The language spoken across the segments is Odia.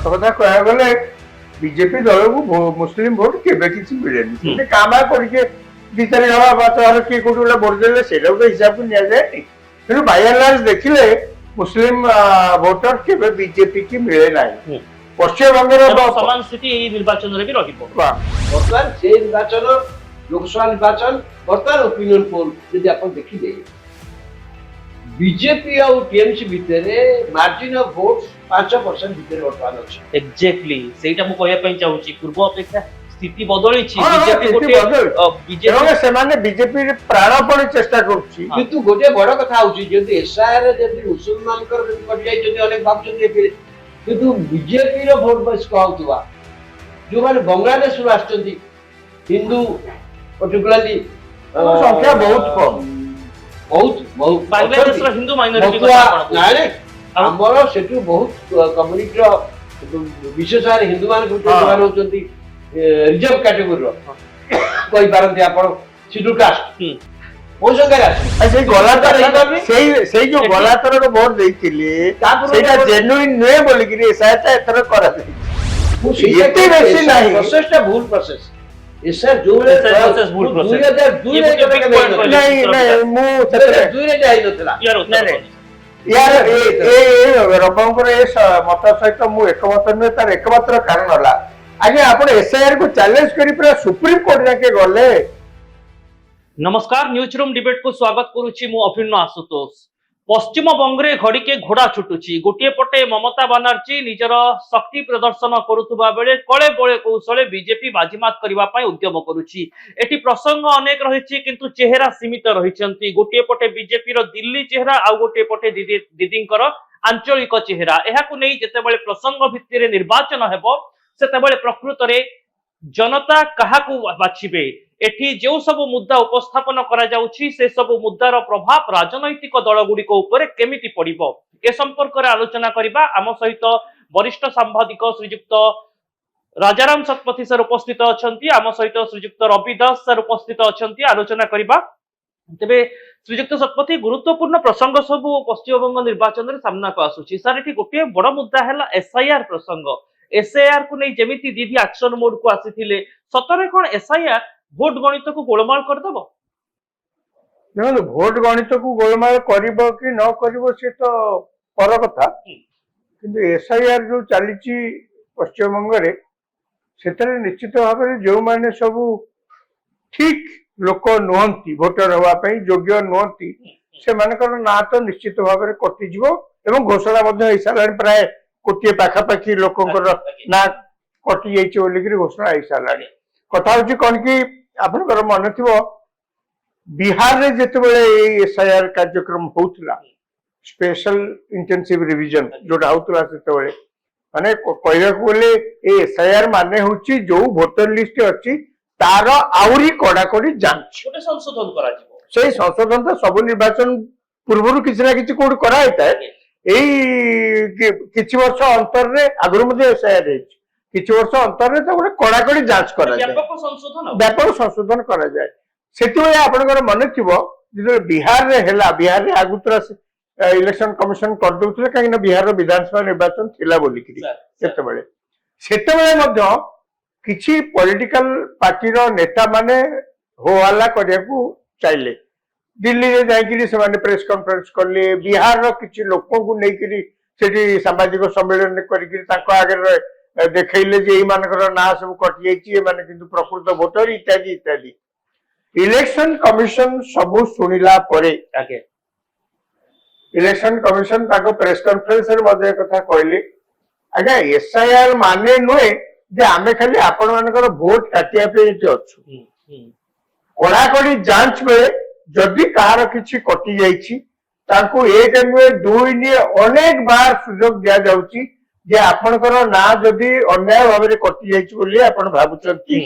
सत कथा कह गले बीजेपी दल को मुस्लिम भोट केबे किसी मिले कामा करके दी चार जन 5,000 किए कोटी भोट देले सेटा तो हिसाब को निया जाए तेणु बाय एंड लार्ज देखिले मुस्लिम भोटर केबे बीजेपी की मिले नाही पश्चिम बंगर समान स्थिति एही निर्वाचन रे भी रहिबो बर्तमान से निर्वाचन लोकसभा निर्वाचन बर्तमान ओपिनियन पोल यदि आप देखिए बीजेपी और टीएमसी भितर मार्जिन ऑफ वोट्स 5% भितर बर्तमान अछि एक्जेक्टली सेटा मु कहया पई चाहूची पूर्व अपेक्षा स्थिति बदली छी बीजेपी गोटे से माने बीजेपी रे प्राणपण चेष्टा करूची किंतु गोटे बड़ कथा होची जदि एसआर जदि मुसलमान कर कट जाय जदि अनेक भाबचते किंतु बीजेपी रो वोट बस कहउतवा जो माने बांग्लादेश रो आछंती हिंदू पर्टिकुलरली संख्या बहुत कम बहुत बांग्लादेश रो हिंदू माइनॉरिटी नारे हमरो सेटू बहुत कम्युनिटी रो विशेष आर हिंदू मान गुटे मान होचंती रिजर्व कैटेगरी रो कोई पारंती आपण शेड्यूल कास्ट ओ संख्या आछे से गलातर सेई जो गलातर रो वोट देइतिले सेटा जेन्युइन नय बोली कि सहायता एथर करा दे एते बेसी नाही प्रोसेसटा भूल प्रोसेस एसआर जो प्रोसेस भूल प्रोसेस 2002 रे नहीं मु 2002 रे जाई नथला यार ए रबंकर ए मत सहित मु एकमत न तार एकमात्र कारण होला आगे आपण एसआईआर को चैलेंज करी पूरा सुप्रीम कोर्ट जाके गले। नमस्कार न्यूज रूम डिबेट को स्वागत करूची मु अभिन्न आशुतोष। पश्चिम बंगरे घड़ीके घोड़ा छुटुची गोटे पटे ममता बनर्जी निजर शक्ति प्रदर्शन करुवा बेले कले बळे कौशले बीजेपी बाजीमात करबा पई उद्यम करुची एटी प्रसंग अनेक रहिछि किंतु चेहरा सीमित रहिछंती गोटे पटे बीजेपी रो दिल्ली चेहरा आ गोटे पटे दीदींकर आंचलिक चेहरा एहाकु नै जेतेबेले प्रसंग भित्तिरे निर्वाचन हेबो सेतेबेले प्रकृत रे जनता काहाकु बाछिबे एठी जो सब मुद्दा उपस्थापन करा जाउछि से सब मुद्दार प्रभाव राजनैतिक दल गुड़िक उपरे केमिति पड़िबो ए संपर्क रे आलोचना करिबा आम सहित वरिष्ठ सांबादिक श्रीयुक्त राजाराम शतपथी सर उपस्थित अछंती आम सहित श्रीयुक्त रवि दास सर उपस्थित अछंती आलोचना करिबा तेबे श्रीयुक्त शतपथी गुरुत्वपूर्ण प्रसंग सब पश्चिम बंग निर्वाचन रे सामना को आसुछि सर एठी गोटे बड़ मुद्दा हैला एसआईआर प्रसंग एसआईआर को नै जेमिति दीदी एक्शन मोड को आसीथिले सतरे कोन एसआईआर भोट गणित को गोलमाल कर दबो देखो भोट गणित को गोलमाल करिबो कि न करिबो से तो पर कथा किंतु एसआईआर जो चलीची पश्चिम बंग रे सेतरे निश्चित भाव में जो माने सब ठीक लोक नुहंती वोटर होवा पई योग्य नुहंती से मानकर ना तो निश्चित भाव में कटि जिवो एवं घोषणा मध्ये हिसालान प्राय कोटिए पाखापाखि लोकंकर ना कटि जाइछि बोली कि घोषणा हिसालानी कथा होछि कोन कि आपनकर मन थिबो बिहार रे जेते बेले एसआईआर कार्यक्रम होउतला स्पेशल इंटेंसिव रिवीजन जोटा होउतला सेते बेले माने कहया को बोले ए एसआईआर माने होछि जो वोटर लिस्ट अछि तार आउरी कडाकडी जांच गोटे संशोधन करा जिवो सेही संशोधन तो सब निर्वाचन पूर्व किसी ना किसी कोड करा होता है एई किछि वर्ष अंतर रे आगुर मध्ये एसआईआर रे किछि वर्ष अंतर रे तो गोटे कडाकडी जांच करा जाय व्यापक संशोधन करा जाय सेति बेले आपनकर मन थिबो जे बिहार रे हेला बिहार रे आगुतरा इलेक्शन कमिशन कर दउतले काहे ना बिहार रो विधानसभा निर्वाचन थिला बोली कि सेते बेले मध्ये किछि पॉलिटिकल पार्टी रो नेता माने हो हल्ला करिया को चाहिले दिल्ली रे जाइकिरी से माने प्रेस कॉन्फ्रेंस करले बिहार रो किछि लोकन को नेकिरी सेठी सामाजिक सम्मेलन करिकिरी ताको आगे देखैले जे ई मानकर ना सब कटि जाइछि माने किंतु प्रकृत वोटर इत्यादि इत्यादि इलेक्शन कमिशन सब सुनिला परे आगे इलेक्शन कमिशन ताको प्रेस कॉन्फ्रेंस रे मध्ये कथा कहले आगे एसआईआर माने नय जे आमे खाली आपण मानकर वोट काटिया पे अछु कड़ाकड़ी जांच बेले जदि कहार किछि कटि जाइछि तांको एक नुए दुई निए अनेक बार सुयोग दिया जाउछि जे आपनकर ना जदि अन्याय भाव में कटि जाइछि बोली आपण भाबुचंती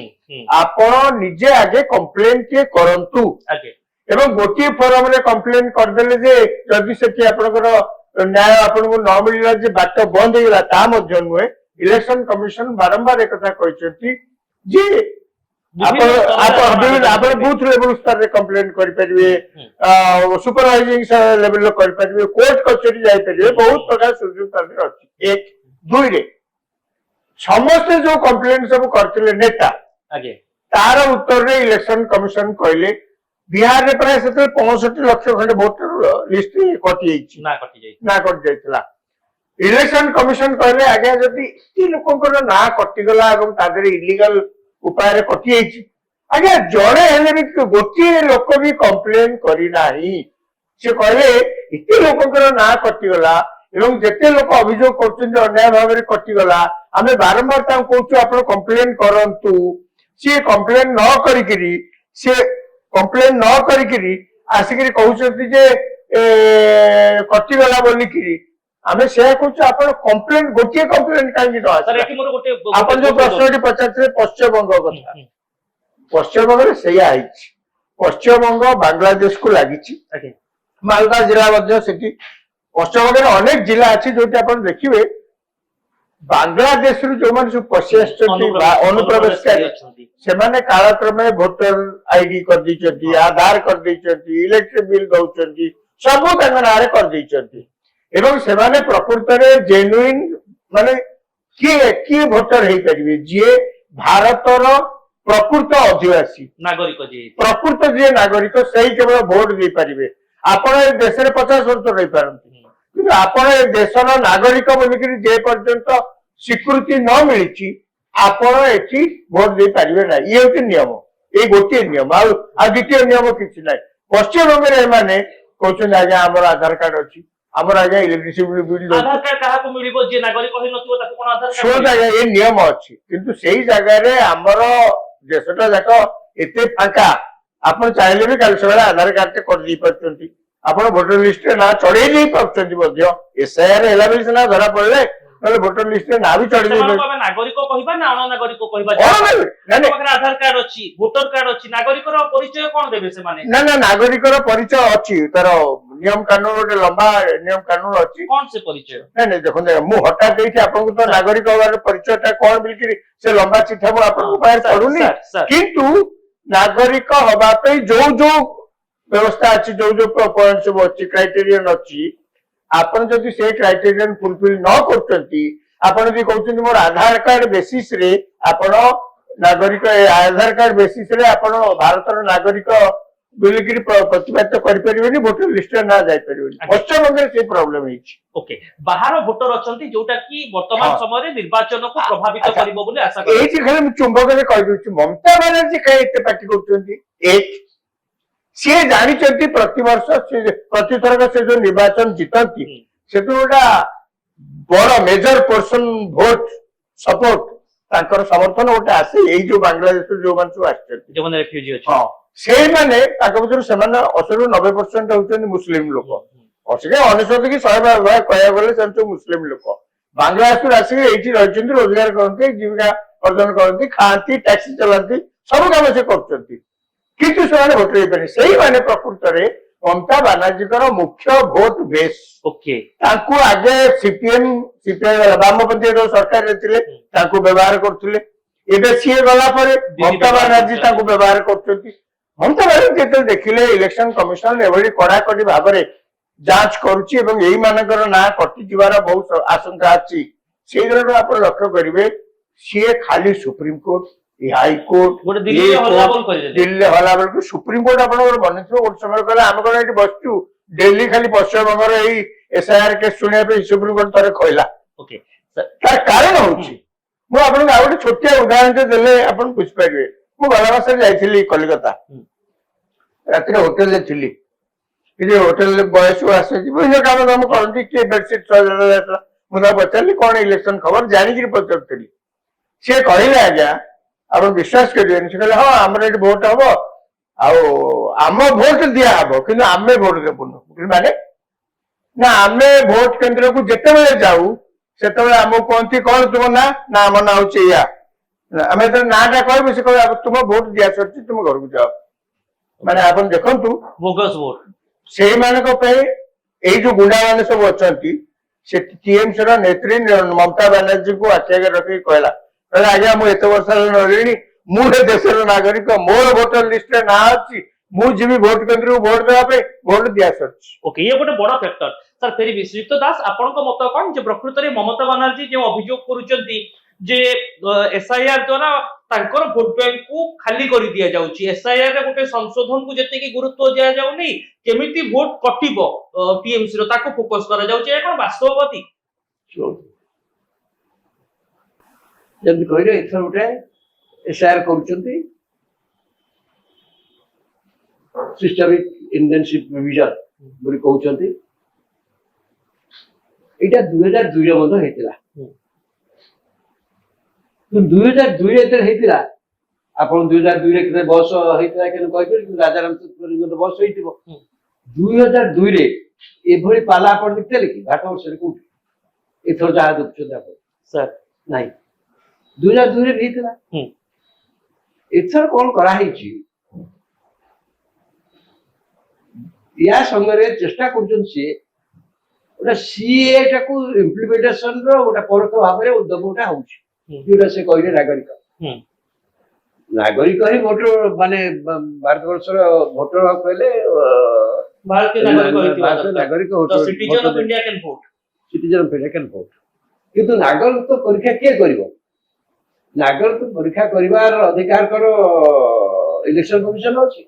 आपण निजे आगे कंप्लेन के करंतु आगे एवं गोटी फोरम रे कंप्लेन कर देले जे जदि सेठी आपनकर न्याय आपन को न मिलला जे बाट बंद हेला ता मध्ये नुए इलेक्शन कमिशन बारंबार एक कथा कहिसथि जे आपण बूथ लेवल स्तर रे कंप्लेन करि परिबे सुपरवाइजिंग लेवल करि परिबे कोर्ट कचेरी जाई परिबे बहुत प्रकार सुविधा अछि एक दुई रे ସମସ୍ତେ ଯୋଉ କମ୍ପ୍ଲେନ ସବୁ କରିଥିଲେ ନେତା ଆଜ୍ଞା ତାର ଉତ୍ତରରେ ଇଲେକ୍ସନ କମିଶନ କହିଲେ ବିହାରରେ ପ୍ରାୟ ସେତେବେଳେ 65 ଲକ୍ଷ ଖଣ୍ଡେ ଭୋଟର ଲିଷ୍ଟ କଟିଯାଇଛି ନା କଟି ଯାଇଛି ନା କଟି ଯାଇଥିଲା। ଇଲେକ୍ସନ କମିଶନ କହିଲେ ଆଜ୍ଞା ଯଦି ଏତେ ଲୋକଙ୍କର ନାଁ କଟିଗଲା ଏବଂ ତା ଦେହରେ ଇଲିଗାଲ ଉପାୟରେ କଟିଯାଇଛି ଆଜ୍ଞା ଜଣେ ହେଲେ ବି ଗୋଟିଏ ଲୋକ ବି କମ୍ପ୍ଲେନ କରିନାହିଁ। ସେ କହିଲେ ଏତେ ଲୋକଙ୍କର ନାଁ କଟିଗଲା ଏବଂ ଯେତେ ଲୋକ ଅଭିଯୋଗ କରୁଛନ୍ତି ଅନ୍ୟାୟ ଭାବରେ କଟିଗଲା ଆମେ ବାରମ୍ବାର ତାଙ୍କୁ କହୁଛୁ ଆପଣ କମ୍ପ୍ଲେନ କରନ୍ତୁ। ସିଏ କମ୍ପ୍ଲେନ ନ କରିକିରି ଆସିକିରି କହୁଛନ୍ତି ଯେ କଟିଗଲା ବୋଲିକିରି ଆମେ ସେୟା କହୁଛୁ ଆପଣ କମ୍ପ୍ଲେନ ଗୋଟିଏ କମ୍ପ୍ଲେନ କାହିଁକି ନ ସାର୍ ଆସିଲା? ଏଠି ମୋର ଗୋଟେ ଆପଣ ଯୋଉ ପ୍ରଶ୍ନଟି ପଚାରିଥିଲେ ପଶ୍ଚିମବଙ୍ଗ କଥା ପଶ୍ଚିମବଙ୍ଗରେ ସେଇଆ ହେଇଛି। ପଶ୍ଚିମବଙ୍ଗ ବାଂଲାଦେଶକୁ ଲାଗିଛି ଆଜ୍ଞା ମାଲଦା ଜିଲ୍ଲା ମଧ୍ୟ ସେଠି ପଶ୍ଚିମବଙ୍ଗରେ ଅନେକ ଜିଲ୍ଲା ଅଛି ଯୋଉଠି ଆପଣ ଦେଖିବେ ବାଂଲାଦେଶରୁ ଯୋଉମାନେ ସବୁ ପଶି ଆସିଛନ୍ତି ବା ଅନୁପ୍ରବେଶକାରୀ ଅଛନ୍ତି ସେମାନେ କାଳକ୍ରମେ ଭୋଟର ଆଇଡି କରିଦେଇଛନ୍ତି ଆଧାର କରିଦେଇଛନ୍ତି ଇଲେକ୍ଟ୍ରିକ ବିଲ୍ ଦଉଛନ୍ତି ସବୁ ତାଙ୍କ ନାଁରେ କରିଦେଇଛନ୍ତି ଏବଂ ସେମାନେ ପ୍ରକୃତରେ ଜେନୁଇନ ମାନେ କିଏ ଭୋଟର ହେଇପାରିବେ ଯିଏ ଭାରତର ପ୍ରକୃତ ଅଧିବାସୀ ନାଗରିକ ଯିଏ ପ୍ରକୃତ ଯିଏ ନାଗରିକ ସେଇ କେବଳ ଭୋଟ ଦେଇପାରିବେ। ଆପଣ ଏ ଦେଶରେ 50 ବର୍ଷ ରହିପାରନ୍ତି କିନ୍ତୁ ଆପଣ ଏ ଦେଶର ନାଗରିକ ବୋଲିକିରି ଯେ ପର୍ଯ୍ୟନ୍ତ ସ୍ୱୀକୃତି ନ ମିଳିଛି ଆପଣ ଏଠି ଭୋଟ ଦେଇପାରିବେ ନାହିଁ। ଇଏ ହଉଛି ନିୟମ ଏଇ ଗୋଟିଏ ନିୟମ ଆଉ ଦ୍ୱିତୀୟ ନିୟମ କିଛି ନାହିଁ। ପଶ୍ଚିମବଙ୍ଗରେ ଏମାନେ କହୁଛନ୍ତି ଆଜ୍ଞା ଆମର ଆଧାର କାର୍ଡ ଅଛି ଆମର ଆଜ୍ଞା ଇଲେକ୍ଟ୍ରିସିଟି ବିଲ୍ ଆଧାର କାର୍ଡ କାହାକୁ ମିଳିବ ଯିଏ ନାଗରିକ ହେଇନଥିବ ତାକୁ କଣ ଆଧାର କାର୍ଡ ଶୁଣନ୍ତୁ ଆଜ୍ଞା ଏ ନିୟମ ଅଛି କିନ୍ତୁ ସେଇ ଜାଗାରେ ଆମର ଦେଶଟା ଯାକ ଏତେ ଫାଙ୍କା ଆପଣ ଚାହିଁଲେ ବି କାଲି ସକାଳେ ଆଧାର କାର୍ଡଟେ କରିଦେଇ ପାରୁଛନ୍ତି ଆପଣ ଭୋଟର ଲିଷ୍ଟରେ ନାଁ ଚଢେଇ ଦେଇ ପାରୁଛନ୍ତି ମଧ୍ୟ ଏସଆଇଆର ହେଲା ବୋଲି ସିନା ଧରା ପଡିଲେ ନହେଲେ ଭୋଟର ଲିଷ୍ଟରେ ନାଁ ବି ଚଢେଇ ଦେଇ ସେମାନଙ୍କୁ ଆମେ ନାଗରିକ କହିବା ନା ଅଣନାଗରିକ କହିବା ନାଇଁ, ଯାହା ପାଖରେ ଆଧାର କାର୍ଡ ଅଛି ଭୋଟର କାର୍ଡ ଅଛି ନାଗରିକର ପରିଚୟ କଣ ଦେବେ ସେମାନେ ନା ନା ନାଗରିକର ପରିଚୟ ଅଛି ତାର ନିୟମ କାନୁନ ଗୋଟେ ଲମ୍ବା ନିୟମ କାନୁନ ଅଛି। କଣ ସେ ପରିଚୟ ନାଇଁ ନାଇଁ ଦେଖନ୍ତୁ ମୁଁ ହଠାତ୍ ଦେଇଛି ଆପଣଙ୍କୁ ତ ନାଗରିକ ହବାର ପରିଚୟଟା କଣ ବୋଲିକିରି ସେ ଲମ୍ବା ଚିଠା ମୁଁ ଆପଣଙ୍କ ପାଖରେ ପଢୁନି କିନ୍ତୁ ନାଗରିକ ହବା ପାଇଁ ଯୋଉ ବ୍ୟବସ୍ଥା ଅଛି ଯୋଉ ପଏଣ୍ଟ ସବୁ ଅଛି କ୍ରାଇଟେରିୟନ ଅଛି ଆପଣ ଯଦି ସେ କ୍ରାଇଟେରିୟନ ଫୁଲଫିଲ ନ କରୁଛନ୍ତି ଆପଣ ଯଦି କହୁଛନ୍ତି ମୋର ଆଧାର କାର୍ଡ ବେସିସ ରେ ଆପଣ ନାଗରିକ ଆଧାର କାର୍ଡ ବେସିସ ରେ ଆପଣ ଭାରତର ନାଗରିକ ବୋଲିକିରି ପ୍ରତିପାଦିତ କରିପାରିବେନି ଭୋଟର ଲିଷ୍ଟରେ ନା ଯାଇପାରିବେନି। ପଶ୍ଚିମବଙ୍ଗରେ ସେ ପ୍ରୋବ୍ଲେମ ହେଇଛି। ଓକେ ବାହାର ଭୋଟର ଅଛନ୍ତି ଯୋଉଟା କି ବର୍ତ୍ତମାନ ସମୟରେ ନିର୍ବାଚନକୁ ପ୍ରଭାବିତ କରିବ ବୋଲି ଆଶା କରୁ ଏଇଠି ଖାଲି ମୁଁ ଚୁମ୍ବକରେ କହିଦଉଛି ମମତା ବାନାର୍ଜୀ କାହିଁ ଏତେ ପାଟି କରୁଛନ୍ତି ସିଏ ଜାଣିଛନ୍ତି ପ୍ରତିବର୍ଷ ପ୍ରତିଥରକ ସେ ଯୋଉ ନିର୍ବାଚନ ଜିତନ୍ତି ସେଥିରୁ ଗୋଟେ ବଡ ମେଜର ପୋର୍ସନ ଭୋଟ ସପୋର୍ଟ ତାଙ୍କର ସମର୍ଥନ ଗୋଟେ ଆସେ ଏଇ ଯୋଉ ବାଂଲାଦେଶରୁ ଯୋଉମାନେ ସବୁ ଆସିଛନ୍ତି ଯୋଉମାନେ ରେଫ୍ୟୁଜି ଅଛି ହଁ ସେଇମାନେ ତାଙ୍କ ଭିତରୁ ସେମାନେ 80-90% ହଉଛନ୍ତି ମୁସଲିମ ଲୋକ 80-90 କି 100 କହିବାକୁ ଗଲେ ସେମାନେ ସବୁ ମୁସଲିମ ଲୋକ ବାଂଲାଦେଶରୁ ଆସିକି ଏଇଠି ରହିଛନ୍ତି ରୋଜଗାର କରନ୍ତି ଜୀବିକା ଅର୍ଜନ କରନ୍ତି ଖାଆନ୍ତି ଟ୍ୟାକ୍ସି ଚଲାନ୍ତି ସବୁ କାମ ସେ କରୁଛନ୍ତି କିନ୍ତୁ ସେମାନେ ଭୋଟ ଦେଇପାରିବେ ସେଇମାନେ ପ୍ରକୃତରେ ମମତା ବାନାର୍ଜୀଙ୍କର ମୁଖ୍ୟ ଭୋଟ ବେଶ ଓକେ ତାଙ୍କୁ ଆଗେ ସିପିଏମ ବାମପନ୍ଥୀ ଯୋଉ ସରକାରରେ ଥିଲେ ତାଙ୍କୁ ବ୍ୟବହାର କରୁଥିଲେ ଏବେ ସିଏ ଗଲା ପରେ ମମତା ବାନାର୍ଜୀ ତାଙ୍କୁ ବ୍ୟବହାର କରୁଛନ୍ତି। ମମତା ବାନାର୍ଜୀ ଯେତେବେଳେ ଦେଖିଲେ ଇଲେକ୍ସନ କମିଶନ ଏଭଳି କଡାକଡି ଭାବରେ ଯାଞ୍ଚ କରୁଛି ଏବଂ ଏଇମାନଙ୍କର ନାଁ କଟିଯିବାର ବହୁତ ଆଶଙ୍କା ଅଛି ସେଇ ଦିନଠୁ ଆପଣ ଲକ୍ଷ୍ୟ କରିବେ ସିଏ ଖାଲି ସୁପ୍ରିମକୋର୍ଟ ହାଇକୋର୍ଟ ଦିଲ୍ଲୀ ହଲା ବେଳକୁ ସୁପ୍ରିମକୋର୍ଟ ଆପଣଙ୍କର ବନେଇଥିବ ଗୋଟେ ସମୟ କହିଲେ ଆମେ କଣ ଏଠି ବସିଛୁ ଦିଲ୍ଲୀ ଖାଲି ପଶ୍ଚିମବଙ୍ଗର ଏଇ ଏସଆଇଆର କେସ୍ ଶୁଣିବା ପାଇଁ ସୁପ୍ରିମକୋର୍ଟ ଥରେ କହିଲା ତାର କାରଣ ହଉଛି ମୁଁ ଆପଣଙ୍କୁ ଆଉ ଗୋଟେ ଛୋଟିଆ ଉଦାହରଣ ଦେଲେ ଆପଣ ବୁଝିପାରିବେ ମୁଁ ଗଲା ମାସରେ ଯାଇଥିଲି କଲିକତା ରାତିରେ ହୋଟେଲରେ ଥିଲି କିଛି ହୋଟେଲରେ ବୟସ ଆସିଛି ବିଭିନ୍ନ କାମ ଦାମ କରନ୍ତି କିଏ ବେଡସିଟ୍ ସଜାଡା ଯାଇଥିଲା ମୁଁ ତାକୁ ପଚାରିଲି କଣ ଇଲେକ୍ସନ ଖବର ଜାଣିକିରି ପଚାରୁଥିଲି ସିଏ କହିଲେ ଆଜ୍ଞା ଆପଣ ବିଶ୍ୱାସ କରିବେନି ସେ କହିଲେ ହଁ ଆମର ଏଠି ଭୋଟ ହବ ଆଉ ଆମ ଭୋଟ ଦିଆହବ କିନ୍ତୁ ଆମେ ଭୋଟ ଦେବୁନୁ ମାନେ ନା ଆମେ ଭୋଟ କେନ୍ଦ୍ରକୁ ଯେତେବେଳେ ଯାଉ ସେତେବେଳେ ଆମକୁ କୁହନ୍ତି କଣ ତୁମ ନାଁ ନା ଆମ ନାଁ ହଉଛି ଏଇଆ ଆମେ ଯେତେବେଳେ ନାଁଟା କହିବୁ ସେ କହିବେ ତୁମ ଭୋଟ ଦିଆ ସରିଛି ତୁମ ଘରକୁ ଯାଅ ମାନେ ଆପଣ ଦେଖନ୍ତୁ ବୋଗସ୍ ଭୋଟ ସେଇମାନଙ୍କ ପାଇଁ ଏଇ ଯୋଉ ଗୁଣ୍ଡାମାନେ ସବୁ ଅଛନ୍ତି ସେ ଟିଏମସି ର ନେତ୍ରୀ ମମତା ବାନାର୍ଜୀଙ୍କୁ ଆଖି ଆଗରେ ରଖିକି କହିଲା ଆଜ୍ଞା ମୁଁ ଏତେ ବର୍ଷ ରହିଲିଣି ମୁଁ ଏ ଦେଶର ନାଗରିକ ମୋର ଭୋଟର ଲିଷ୍ଟରେ ନାଁ ଅଛି ମୁଁ ଯିବି ଭୋଟ କେନ୍ଦ୍ରକୁ ଭୋଟ ଦେବା ପାଇଁ ଭୋଟ ଦିଆ ସରିଛି। ଓକେ ଇଏ ଗୋଟେ ବଡ ଫ୍ୟାକ୍ଟର ସାର୍ ଫେରିବି ଶ୍ରୀଯୁକ୍ତ ଦାସ ଆପଣଙ୍କ ମତ କଣ ଯେ ପ୍ରକୃତରେ ମମତା ବାନାର୍ଜୀ ଯେଉଁ ଅଭିଯୋଗ କରୁଛନ୍ତି जे एसआईआर द्वारा तांकर भोट बैंक को खाली कर दिया जाउची एसआईआर रे गोटे संशोधन को जते की गुरुत्व दिया जाउनी केमिति भोट कटिबो टीएमसी रो ताको फोकस करा जाउची ए कोन वास्तववादी जब कहले एथर गोटे एसआईआर करूचंती सिस्टमिक इंटेंसिव प्रोविजन बोली कहउचंती एटा 2002 रे मध हेतिला 2002 रे एतर हेतिला आपण 2002 रे केते बस हेतिला केन कहबे राजाराम चतुर्वेदी बस हेतिबो 2002 रे एभଳି पाला आपण देखतेले कि घाट वर्ष रे कोठी एथर जा दुखछ आपण सर नाही 2002 रे हेतिला एथर कोन करा हेची या संगरे चेष्टा करछन से ओटा सीए टाकू इम्प्लीमेंटेशन रो ओटा परोक्ष भाव रे उद्यमटा होउची जोटा से कहले नागरिक ही वोटर माने भारत वर्ष रो वोटर कहले भारतीय नागरिक तो citizen of India can vote citizen of India can vote किंतु नागरिक तो परीक्षा के करिवो नागरिक तो परीक्षा करिवार अधिकार करो इलेक्शन कमिशन अछि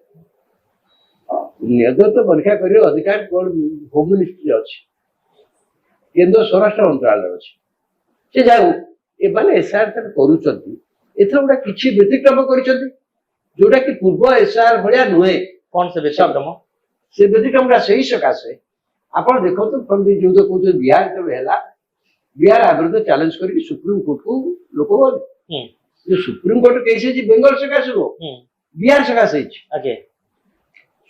नागरिक तो परीक्षा करियो अधिकार होम मिनिस्ट्री अछि केंद्र स्वराष्ट्र मंत्रालय अछि से जाऊ ए माने एसआर तक करूचंती एथर गोटा किछि व्यतिक्रम करिसंती जोटा कि पूर्व एसआर भलिया नुहे कौन से व्यतिक्रम से व्यतिक्रमटा सही सकासे आपण देखतो फ्रॉम दी जो को जो बिहार के हेला बिहार आग्रह चैलेंज करके सुप्रीम कोर्ट को लोक गले जो सुप्रीम कोर्ट केस जी बेंगल सकासे रो बिहार सकासे आगे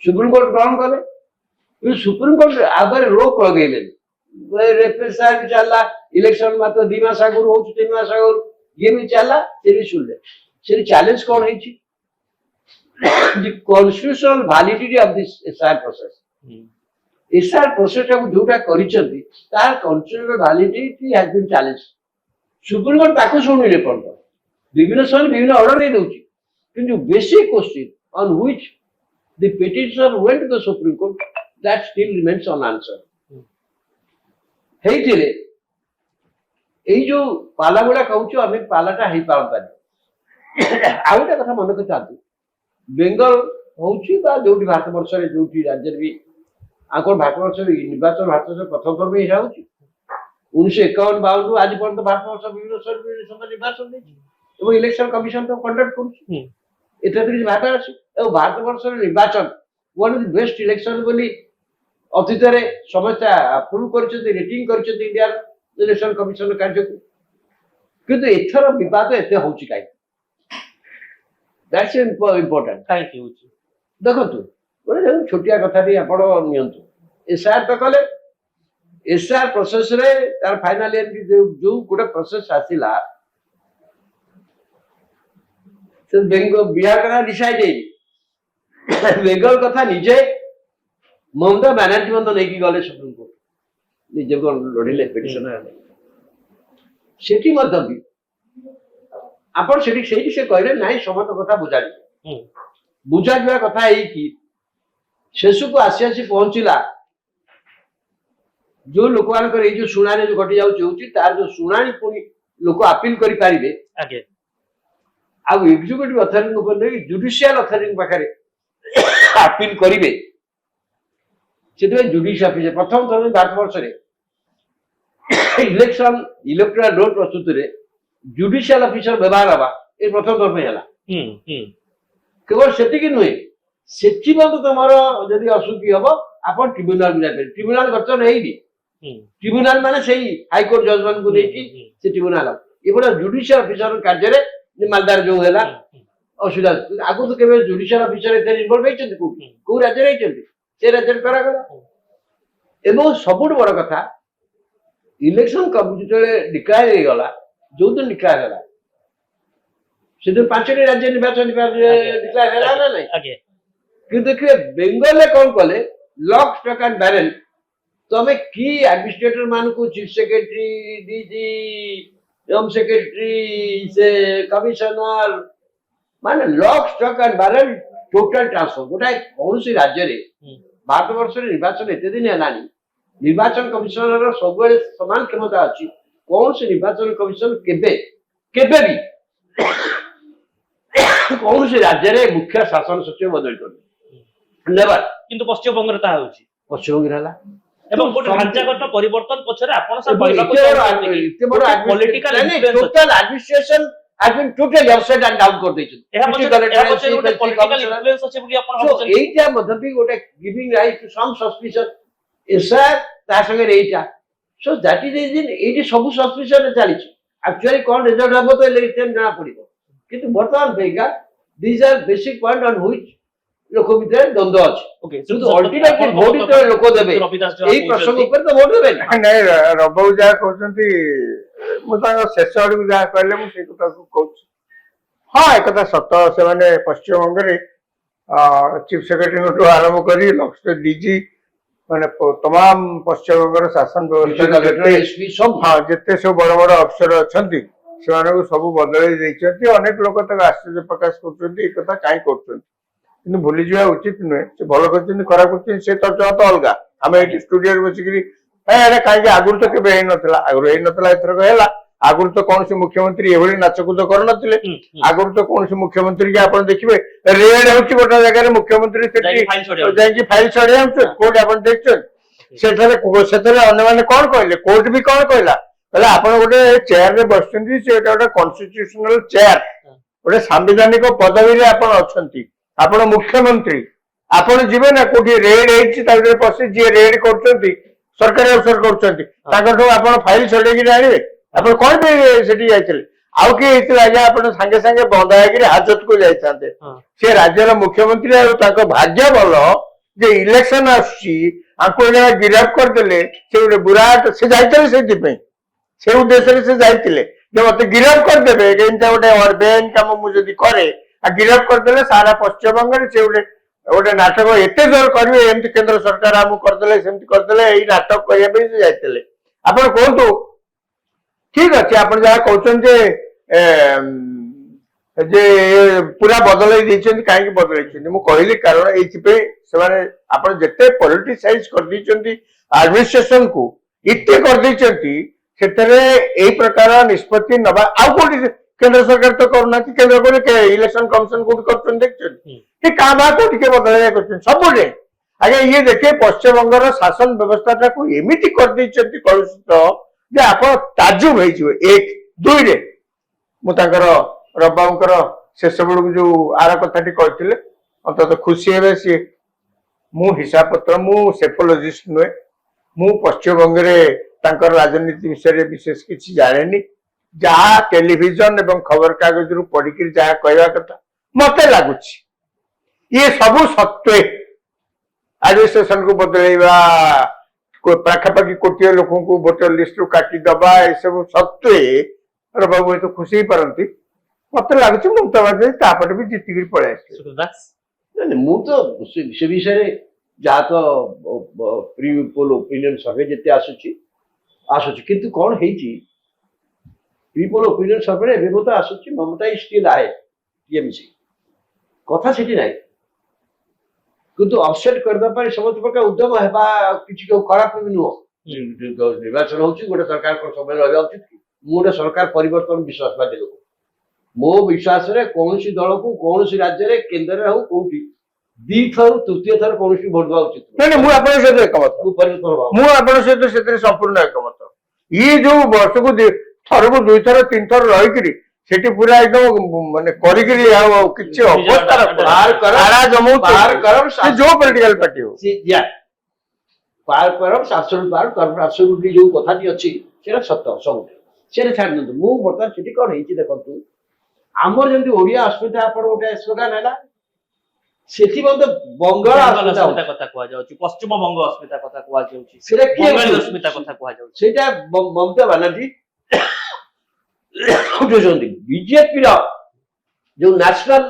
सुप्रीम कोर्ट ग्रहण कले सुप्रीम कोर्ट आगे रोक लगेले रेफरेंस चला इलेक्शन मात्र 2 मास आगुर हो 3 मास आगुर ये भी चला से भी सुनले से चैलेंज कौन है the constitutional validity of this SR process SR process को जोटा करिसंती तार constitutional validity has been challenge supreme court ताको सुनिले पड़तो विभिन्न समय विभिन्न ऑर्डर दे दोची किंतु basic question on which the petitioner went to the Supreme Court that still remains unanswered. हेतिले एई जो पाला गुडा कहउछु आमे पालाटा हेई पारंतानी आउटा कथा मन को चाहती बेंगल होउची बा जोटी भारत वर्ष रे जोटी राज्य भी आकोर भारत वर्ष रे निर्वाचन भारत वर्ष प्रथम पर्व हे जाउची 1951 52 आज पर्यंत भारत वर्ष विभिन्न सर्वे निर्वाचन देछि एवं इलेक्शन कमिशन तो कंडक्ट करूची एटा तो भाटा अछि ए भारत वर्ष निर्वाचन one of the best election बोली अतीत रे समस्त अप्रूव करछथि रेटिंग करछथि इंडिया इलेक्शन कमिशन कार्य को किंतु एथर विवाद एते होछि काई दैट्स इंपोर्टेंट थैंक यू देखंतु बोले छोटिया कथा भी आपण नियंतु एसआर तो कले एसआर प्रोसेस रे तार फाइनल ईयर जो गुडा प्रोसेस आसिला बेंगल बिहार कथा डिसाइड बेंगल कथा निजे ममता बनर्जी मत नहीं गले सुप्रीम कोर्ट निजे लड़िले पिटिशन सेठी मत भी आपण सेठी सेठी से कहले नाही समत कथा बुझाली बुझा गया कथा है कि शेषु को आसी पहुंचला जो लोक मानकर जो शुणाणी जो घटी जाउची तार जो शुणाणी पुनी लोक अपील करि पारिबे आगे आउ एग्जीक्यूटिव अथॉरिटी ऊपर नहीं जुडिशियल अथॉरिटी पाखरे अपील करिवे सेते जुडिशियल ऑफिसर प्रथम थर भारत वर्ष रे इलेक्शन इलेक्टोरल रोल प्रस्तुत रे जुडिशियल ऑफिसर व्यवहार हवा ए प्रथम थर पे हला केवल सेति कि नुहे सेति बंद तमरो यदि असुखी हबो आपण ट्रिब्यूनल में जाबे ट्रिब्यूनल गठन हेइनी ट्रिब्यूनल माने सेही हाई कोर्ट जजमेंट को लेकी से ट्रिब्यूनल ए बडा जुडिशियल ऑफिसर कार्य रे मालदार जो है असुविधा आगु तो केवल जुडिशियल ऑफिसर एथे इन्वॉल्व होइछन को राज्य रहिछन से राज्य करा गला एबो सबुठ बड़ कथा इलेक्शन कमिशन डिक्लेयर हे गला जो दिन डिक्लेयर हला से दिन पांचटी राज्य निर्वाचन डिक्लेयर हला ना नहीं आगे कि देखिए बेंगल में कौन कले लॉक स्टॉक एंड बैरल तमे की एडमिनिस्ट्रेटर मान को chief secretary DG home secretary से कमिश्नर माने lock stock and barrel total transfer गोटा कौन सी राज्य रे भारत वर्ष निर्वाचन एते दिन हलानी निर्वाचन कमिशनर सब समान क्षमता अछि कौन से निर्वाचन कमिशन केबे କେବେ ବି କୌଣସି ରାଜ୍ୟରେ ମୁଖ୍ୟ ଶାସନ ସଚିବ ବଦଳି କରିନି ନେବାର। କିନ୍ତୁ ପଶ୍ଚିମବଙ୍ଗରେ ତାହା ହେଉଛି ପଶ୍ଚିମବଙ୍ଗରେ ହେଲା ଏବଂ ଗୋଟେ ଢାଞ୍ଚାଗତ ପରିବର୍ତ୍ତନ ପଛରେ ଆପଣ ସାର୍ ଏବଂ କହିବାକୁ political total administration has been totally upside and down କରିଦେଇଛନ୍ତି। ଏହା ପଛରେ ଗୋଟେ ପଲିଟିକାଲ ଇନଫ୍ଲୁଏନ୍ସ ଅଛି ବୋଲି ଆପଣ So ଭାବୁଛନ୍ତି? ଏଇଟା ମଧ୍ୟ ବି ଗୋଟେ giving rise to some suspicion SR ତା ସାଙ୍ଗରେ ଏଇଟା so that is the reason ଏଇଠି ସବୁ ସସ୍ପିସନ ଚାଲିଛି। ଆକ୍ଚୁଆଲି କଣ ରେଜଲ୍ଟ ହବ ତ ଇଲେକ୍ସନ ଜଣା ପଡିବ କିନ୍ତୁ ବର୍ତ୍ତମାନ ପାଇଁକା these are basic point on which ଲୋକ ଭିତରେ ଦ୍ୱନ୍ଦ୍ୱ ଅଛି। ଓକେ କିନ୍ତୁ ଅଲ୍ଟିମେଟଲି ଭୋଟ ଯେତେବେଳେ ଲୋକ ଦେବେ ଏଇ ପ୍ରସଙ୍ଗ ଉପରେ ତ ଭୋଟ ଦେବେ ନା। ନାଇଁ ରବାବୁ ଯାହା କହୁଛନ୍ତି ମୁଁ ତାଙ୍କ ଶେଷ ଆଡକୁ ଯାହା କହିଲେ ମୁଁ ସେଇ କଥାକୁ କହୁଛି। ହଁ ଏକଥା ସତ, ସେମାନେ ପଶ୍ଚିମବଙ୍ଗରେ ଚିଫ ସେକ୍ରେଟାରୀଙ୍କଠୁ ଆରମ୍ଭ କରି ଡିଜି ମାନେ ତମାମ ପଶ୍ଚିମବଙ୍ଗର ଶାସନ ବ୍ୟବସ୍ଥା ଯେତେ ସବୁ ବଡ ବଡ ଅଫିସର ଅଛନ୍ତି ସେମାନଙ୍କୁ ସବୁ ବଦଳେଇ ଦେଇଛନ୍ତି। ଅନେକ ଲୋକ ତାକୁ ଆଶ୍ଚର୍ଯ୍ୟ ପ୍ରକାଶ କରୁଛନ୍ତି ଏ କଥା କାହିଁ କରୁଛନ୍ତି, କିନ୍ତୁ ଭୁଲିଯିବା ଉଚିତ ନୁହେଁ। ସେ ଭଲ କରିଛନ୍ତି ଖରାପ କରିଛନ୍ତି ସେ ତର୍ଜମା ତ ଅଲଗା। ଆମେ ଏଇଠି ଷ୍ଟୁଡିଓରେ ବସିକିରି ଏଇଟା କାହିଁକି ଆଗରୁ ତ କେବେ ହେଇନଥିଲା, ଆଗରୁ ହେଇନଥିଲା ଏଥରକ ହେଲା। ଆଗରୁ ତ କୌଣସି ମୁଖ୍ୟମନ୍ତ୍ରୀ ଏଭଳି ନାଚକୁଦ କରୁନଥିଲେ। ଆଗରୁ ତ କୌଣସି ମୁଖ୍ୟମନ୍ତ୍ରୀ କି ଆପଣ ଦେଖିବେ ରେଡ୍ ହଉଛି ଗୋଟେ ଜାଗାରେ ମୁଖ୍ୟମନ୍ତ୍ରୀ ସେଠି ଯାଇକି ଫାଇଲ ଛଡେଇ ଆଣୁଛନ୍ତି। କୋର୍ଟ ଆପଣ ଦେଖିଛନ୍ତି ସେଥିରେ ଅନ୍ୟମାନେ କଣ କହିଲେ, କୋର୍ଟ ବି କଣ କହିଲା, କହିଲେ ଆପଣ ଗୋଟେ ଚେୟାରରେ ବସିଛନ୍ତି, ସେ ଗୋଟେ କନଷ୍ଟିଟ୍ୟୁସନାଲ ଚେୟାର, ଗୋଟେ ସାମ୍ବିଧାନିକ ପଦବୀରେ ଆପଣ ଅଛନ୍ତି, ଆପଣ ମୁଖ୍ୟମନ୍ତ୍ରୀ, ଆପଣ ଯିବେ ନା କୋଉଠି ରେଡ୍ ହେଇଛି ତା ଭିତରେ ପଶି ଯିଏ ରେଡ୍ କରୁଛନ୍ତି ସରକାରୀ ଅଫିସର କରୁଛନ୍ତି ତାଙ୍କଠୁ ଆପଣ ଫାଇଲ ଛଡେଇକିରି ଆଣିବେ? ଆପଣ କଣ ପାଇଁ ସେଠି ଯାଇଥିଲେ? ଆଉ କିଏ ହେଇଥିଲେ ଆଜ୍ଞା ଆପଣ ସାଙ୍ଗେ ସାଙ୍ଗେ ବନ୍ଧା ହେଇକିରି ହାଜତକୁ ଯାଇଥାନ୍ତେ। ସେ ରାଜ୍ୟର ମୁଖ୍ୟମନ୍ତ୍ରୀ ଆଉ ତାଙ୍କ ଭାଗ୍ୟ ଭଲ ଯେ ଇଲେକ୍ସନ ଆସୁଛି ଆଙ୍କୁ ଗିରଫ କରିଦେଲେ। ସେ ଗୋଟେ ବିରାଟ ସେ ଯାଇଥିଲେ ସେଇଥିପାଇଁ, ସେ ଉଦ୍ଦେଶ୍ୟରେ ସେ ଯାଇଥିଲେ ଯେ ମତେ ଗିରଫ କରିଦେବେ ଏମିତିଆ ଗୋଟେ ବେଆଇନ କାମ ମୁଁ ଯଦି କରେ ଆଉ ଗିରଫ କରିଦେଲେ ସାରା ପଶ୍ଚିମବଙ୍ଗରେ ସେ ଗୋଟେ ନାଟକ ଏତେ ଜୋର କରିବେ ଏମିତି କେନ୍ଦ୍ର ସରକାର ଆମକୁ କରିଦେଲେ ସେମିତି କରିଦେଲେ ଏଇ ନାଟକ କରିବା ପାଇଁ ସେ ଯାଇଥିଲେ। ଆପଣ କୁହନ୍ତୁ ଠିକ ଅଛି ଆପଣ ଯାହା କହୁଛନ୍ତି ଯେ ପୁରା ବଦଳେଇ ଦେଇଛନ୍ତି, କାହିଁକି ବଦଳେଇଛନ୍ତି ମୁଁ କହିଲି କାରଣ ଏଇଥିପାଇଁ ସେମାନେ ଆପଣ ଯେତେ ପଲିଟିସାଇଜ କରିଦେଇଛନ୍ତି ଆଡମିନିଷ୍ଟ୍ରେସନ କୁ ଏତେ କରିଦେଇଛନ୍ତି ସେଥିରେ ଏଇ ପ୍ରକାର ନିଷ୍ପତ୍ତି ନବା ଆଉ କୋଉଠି କେନ୍ଦ୍ର ସରକାର ତ କରୁନାହାନ୍ତି। କେନ୍ଦ୍ର କୋଉଠି ଇଲେକ୍ସନ କମିଶନ କୋଉଠି କରୁଛନ୍ତି ଦେଖିଛନ୍ତି କି କାଁ ଭାଁ କୋଉଠି କିଏ ବଦଳେଇବା କରୁଛନ୍ତି ସବୁଠି। ଆଜ୍ଞା ଇଏ ଦେଖେ ପଶ୍ଚିମବଙ୍ଗର ଶାସନ ବ୍ୟବସ୍ଥାଟାକୁ ଏମିତି କରିଦେଇଛନ୍ତି କଳୁଷିତ ଯେ ଆପଣ ତାଜୁବ ହେଇଯିବେ। ଏକ ଦୁଇରେ ମୁଁ ତାଙ୍କର ରବାବୁଙ୍କର ଶେଷ ବେଳକୁ ଯୋଉ ଆର କଥାଟି କହିଥିଲେ ଅନ୍ତତଃ ଖୁସି ହେବେ ସିଏ। ମୁଁ ହିସାବ ପତ୍ର ମୁଁ ସେଫୋଲୋଜିଷ୍ଟ ନୁହେଁ, ମୁଁ ପଶ୍ଚିମବଙ୍ଗରେ ତାଙ୍କର ରାଜନୀତି ବିଷୟରେ ବିଶେଷ କିଛି ଜାଣେନି। ଯାହା ଟେଲିଭିଜନ ଏବଂ ଖବର କାଗଜରୁ ପଢିକିରି ଯାହା କହିବା କଥା ମତେ ଲାଗୁଛି ଇଏ ସବୁ ସତ୍ତ୍ୱେ ଆଡମିନିଷ୍ଟ୍ରେସନକୁ ବଦଳେଇବା ପାଖାପାଖି କୋଟିଏ ଲୋକଙ୍କୁ ଭୋଟର ଲିଷ୍ଟରୁ କାଟିଦବା ଏସବୁ ସତ୍ତ୍ୱେ ରବାବୁ ହୁଏତ ଖୁସି ହେଇପାରନ୍ତି। ମତେ ଲାଗୁଛି ମମତା ବାନାର୍ଜୀ ତାପରେ ବି ଜିତିକିରି ପଳେଇ ଆସିବେ। ମୁଁ ତ ସେ ବିଷୟରେ ଯାହା ତ ପ୍ରି ପୋଲ ଓପିନିୟନ ସର୍ଭେ ଯେତେ ଆସୁଛି କିନ୍ତୁ କଣ ହେଇଛି ପ୍ରି ପୋଲ ଓପିନିୟନ ସର୍ଭେ ଏବେ ମଧ୍ୟ ଆସୁଛି ମମତା ଇଜ ଷ୍ଟିଲ୍ ଆଏ ଟିଏମସି କଥା ସେଠି ନାହିଁ, କିନ୍ତୁ ଅପସେଟ୍ କରିବା ପାଇଁ ସମସ୍ତ ପ୍ରକାର ଉଦ୍ୟମ ହେବା କିଛି ଖରାପ ବି ନୁହଁ। ନିର୍ବାଚନ ହଉଛି ଗୋଟେ ସରକାର ସମୟ ରହିବା ଉଚିତ। ମୁଁ ଗୋଟେ ସରକାର ପରିବର୍ତ୍ତନ ବିଶ୍ୱାସବାଦୀ ଲୋକ। ମୋ ବିଶ୍ୱାସରେ କୌଣସି ଦଳକୁ କୌଣସି ରାଜ୍ୟରେ କେନ୍ଦ୍ରରେ ହଉ କୋଉଠି ଦିଥର ତୃତୀୟ ଥର କୌଣସି ଭୋଟ ଦେବା ଉଚିତ। ମୁଁ ଆପଣଙ୍କ ସହିତ ଏକମତ, ମୁଁ ଆପଣଙ୍କ ସହିତ ସେଥିରେ ସମ୍ପୂର୍ଣ୍ଣ ଏକମତ। ଇଏ ଯୋଉ ବର୍ଷକୁ ଥରକୁ ଦୁଇଥର ତିନିଥର ରହିକିରି ସେଠି ପୁରା ଏକଦମ ମାନେ କରିକିରି ଆଉ କିଛି ଅବସ୍ଥା ଯୋଉ ପଲିଟିକାଲ ପାର୍ଟି ହଉ ଯୋଉ କଥାଟି ଅଛି ସେଟା ସତ ସବୁ ସେଟା ଛାଡି ଦିଅନ୍ତୁ। ମୁଁ ବର୍ତ୍ତମାନ ସେଠି କଣ ହେଇଛି ଦେଖନ୍ତୁ, ଆମର ଯେମିତି ଓଡିଆ ଅସ୍ମିତା ଆପଣ ଗୋଟେ ସ୍ଲୋଗାନ ହେଲା ସେଠି ମଧ୍ୟ ବଙ୍ଗଳା ଅସ୍ମିତା କଥା କୁହାଯାଉଛି, ପଶ୍ଚିମବଙ୍ଗ ଅସ୍ମିତା କଥା କୁହାଯାଉଛି, ସେଟା କିଏ ଅସ୍ମିତା କଥା କୁହାଯାଉଛି, ସେଇଟା ମମତା ବାନାର୍ଜୀ ଉଠୁଛନ୍ତି। ବିଜେପିର ଯୋଉ ନ୍ୟାସନାଲ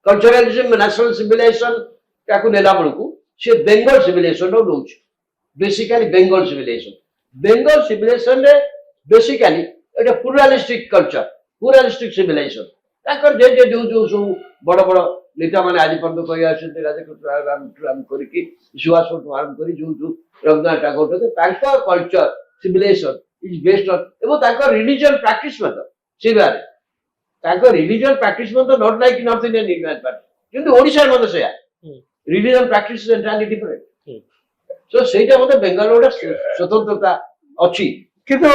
କଲଚରାଲିଜମ ନ୍ୟାସନାଲ ସିଭିଲାଇଜେସନ ତାକୁ ନେଲା ବେଳକୁ ସେ ବେଙ୍ଗଲ ସିଭିଲାଇଜେସନ ରହୁଛି। ବେସିକାଲି ବେଙ୍ଗଲ ସିଭିଲାଇଜେସନରେ ବେସିକାଲି ଗୋଟେ ପ୍ଲୁରାଲିଷ୍ଟିକ କଲଚର, ପ୍ଲୁରାଲିଷ୍ଟିକ ସିଭିଲାଇଜେସନ ତାଙ୍କର ଯୋଉ ସବୁ ବଡ ବଡ ନେତା ମାନେ ଆଜି ପର୍ଯ୍ୟନ୍ତ କହି ଆସୁଛନ୍ତି ରାଧାକୃଷ୍ଣ ଆରମ୍ଭ କରିକି ସୁଭାଷ ବୋଷ ଆରମ୍ଭ କରି ଯୋଉ ରବୀନ୍ଦ୍ରନାଥ ଟାଗୋର ତାଙ୍କ culture civilisation is based on ଏବଂ ତାଙ୍କର ରିଲିଜିୟନ ପ୍ରାକ୍ଟିସ ମଧ୍ୟ ସେଇଭାବେ ତାଙ୍କ ରିଲିଜିୟନ ପ୍ରାକ୍ଟିସ ମଧ୍ୟ not like north Indian union party କିନ୍ତୁ ଓଡ଼ିଶାରେ ମଧ୍ୟ ସେଇଆ ରିଲିଜିୟନ ପ୍ରାକ୍ଟିସ ଏଣ୍ଟାୟାରଲି ଡିଫରେଣ୍ଟ ତ ସେଇଟା ମଧ୍ୟ ବେଙ୍ଗଲର ଗୋଟେ ସ୍ୱତନ୍ତ୍ରତା ଅଛି କିନ୍ତୁ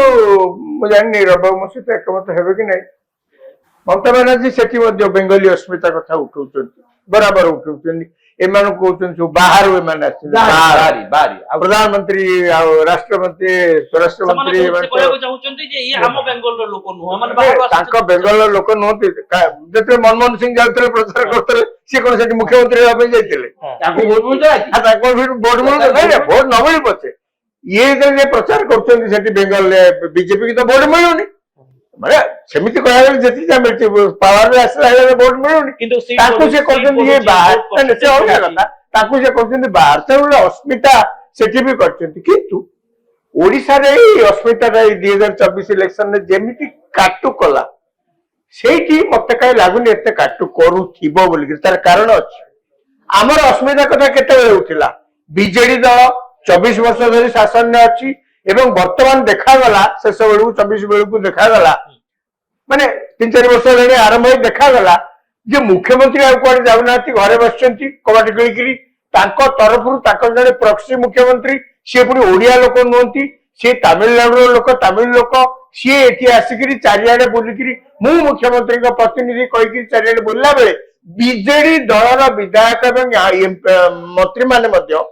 ମୁଁ ଜାଣିନି ରବାବୁ ମୋ ସହିତ ଏକମତ ହେବେ କି ନାହିଁ ମମତା ବାନାର୍ଜୀ ସେଠି ମଧ୍ୟ ବେଙ୍ଗଲୀ ଅସ୍ମିତା କଥା ଉଠଉଛନ୍ତି ବରାବର ଉଠଉଛନ୍ତି ଏମାନଙ୍କୁ କହୁଛନ୍ତି ସବୁ ବାହାରୁ ଏମାନେ ଆସିଛନ୍ତି ବାହାରି ବାହାରି ଆଉ ପ୍ରଧାନମନ୍ତ୍ରୀ ଆଉ ରାଷ୍ଟ୍ରମନ୍ତ୍ରୀ ସ୍ୱରାଷ୍ଟ୍ର ସେମାନେ ମନ୍ତ୍ରୀ ଏମାନେ କହିବାକୁ ଚାହୁଁଛନ୍ତି ଯେ ଇଏ ଆମ ବେଙ୍ଗଲର ଲୋକ ନୁହଁ ମାନେ ବାହାରୁ ତାଙ୍କ ଆସିଛନ୍ତି। ବେଙ୍ଗଲର ଲୋକ ନୁହନ୍ତି ଯେତେବେଳେ ମନମୋହନ ସିଂ ଯାଉଥିଲେ ପ୍ରଚାର କରୁଥିଲେ ସିଏ କଣ ସେଠି ମୁଖ୍ୟମନ୍ତ୍ରୀ ହେବା ପାଇଁ ଯାଇଥିଲେ ତାଙ୍କୁ ଭୋଟ ମିଳୁଥିଲା କି? ତାଙ୍କ ଭୋଟ ମିଳୁନି ଭୋଟ ନ ମିଳି ପଛେ ଇଏ ଯେତେବେଳେ ପ୍ରଚାର କରୁଛନ୍ତି ସେଠି ବେଙ୍ଗଲରେ ବିଜେପି କି ତ ଭୋଟ ମିଳୁନି ମାନେ ସେମିତି କହିବାକୁ ଗଲେ ଯେତିକି ଯାହା ମିଳୁଛି ପାୱାରରେ ଆସିଲା ବେଳେ ଭୋଟ ମିଳୁନି କିନ୍ତୁ seat ତାକୁ ସେ ବଢୁଛି, କରୁଛନ୍ତି seat ଇଏ ବଢୁଛି, ବାହାର vote ନାଇଁ, ସେ ଅଲଗା ବଢୁଛି। କଥା ତାକୁ ସେ କରୁଛନ୍ତି ବାହାର ତେଣୁ ଅସ୍ମିତା ସେଠି ବି କରିଛନ୍ତି କିନ୍ତୁ ଓଡିଶାରେ ଏଇ ଅସ୍ମିତାଟା ଏଇ 2024 ଇଲେକ୍ସନରେ ଯେମିତି କାଟୁ କଲା ସେଇଠି ମତେ କାହିଁ ଲାଗୁନି ଏତେ କାଟୁ କରୁଥିବ ବୋଲିକି ତାର କାରଣ ଅଛି ଆମର ଅସ୍ମିତା କଥା କେତେବେଳେ ଉଠିଲା ବିଜେଡି ଦଳ 24 ବର୍ଷ ଧରି ଶାସନରେ ଅଛି ଏବଂ ବର୍ତ୍ତମାନ ଦେଖାଗଲା ଶେଷ ବେଳକୁ 24 ବେଳକୁ ଦେଖାଗଲା ମାନେ 3-4 ବର୍ଷ ଧରି ଆରମ୍ଭ ହେଇ ଦେଖାଗଲା ଯେ ମୁଖ୍ୟମନ୍ତ୍ରୀ ଆଉ କୁଆଡେ ଯାଉନାହାନ୍ତି ଘରେ ବସିଛନ୍ତି କବାଟ କିଳିକିରି ତାଙ୍କ ତରଫରୁ ତାଙ୍କର ଜଣେ ପ୍ରକ୍ସି ମୁଖ୍ୟମନ୍ତ୍ରୀ ସିଏ ପୁଣି ଓଡିଆ ଲୋକ ନୁହନ୍ତି ସିଏ ତାମିଲନାଡୁର ଲୋକ ତାମିଲ ଲୋକ ସିଏ ଏଠି ଆସିକିରି ଚାରିଆଡେ ବୁଲିକିରି ମୁଁ ମୁଖ୍ୟମନ୍ତ୍ରୀଙ୍କ ପ୍ରତିନିଧି କହିକିରି ଚାରିଆଡେ ବୁଲିଲା ବେଳେ ବିଜେଡି ଦଳର ବିଧାୟକ ଏବଂ ମନ୍ତ୍ରୀ ମାନେ ମଧ୍ୟ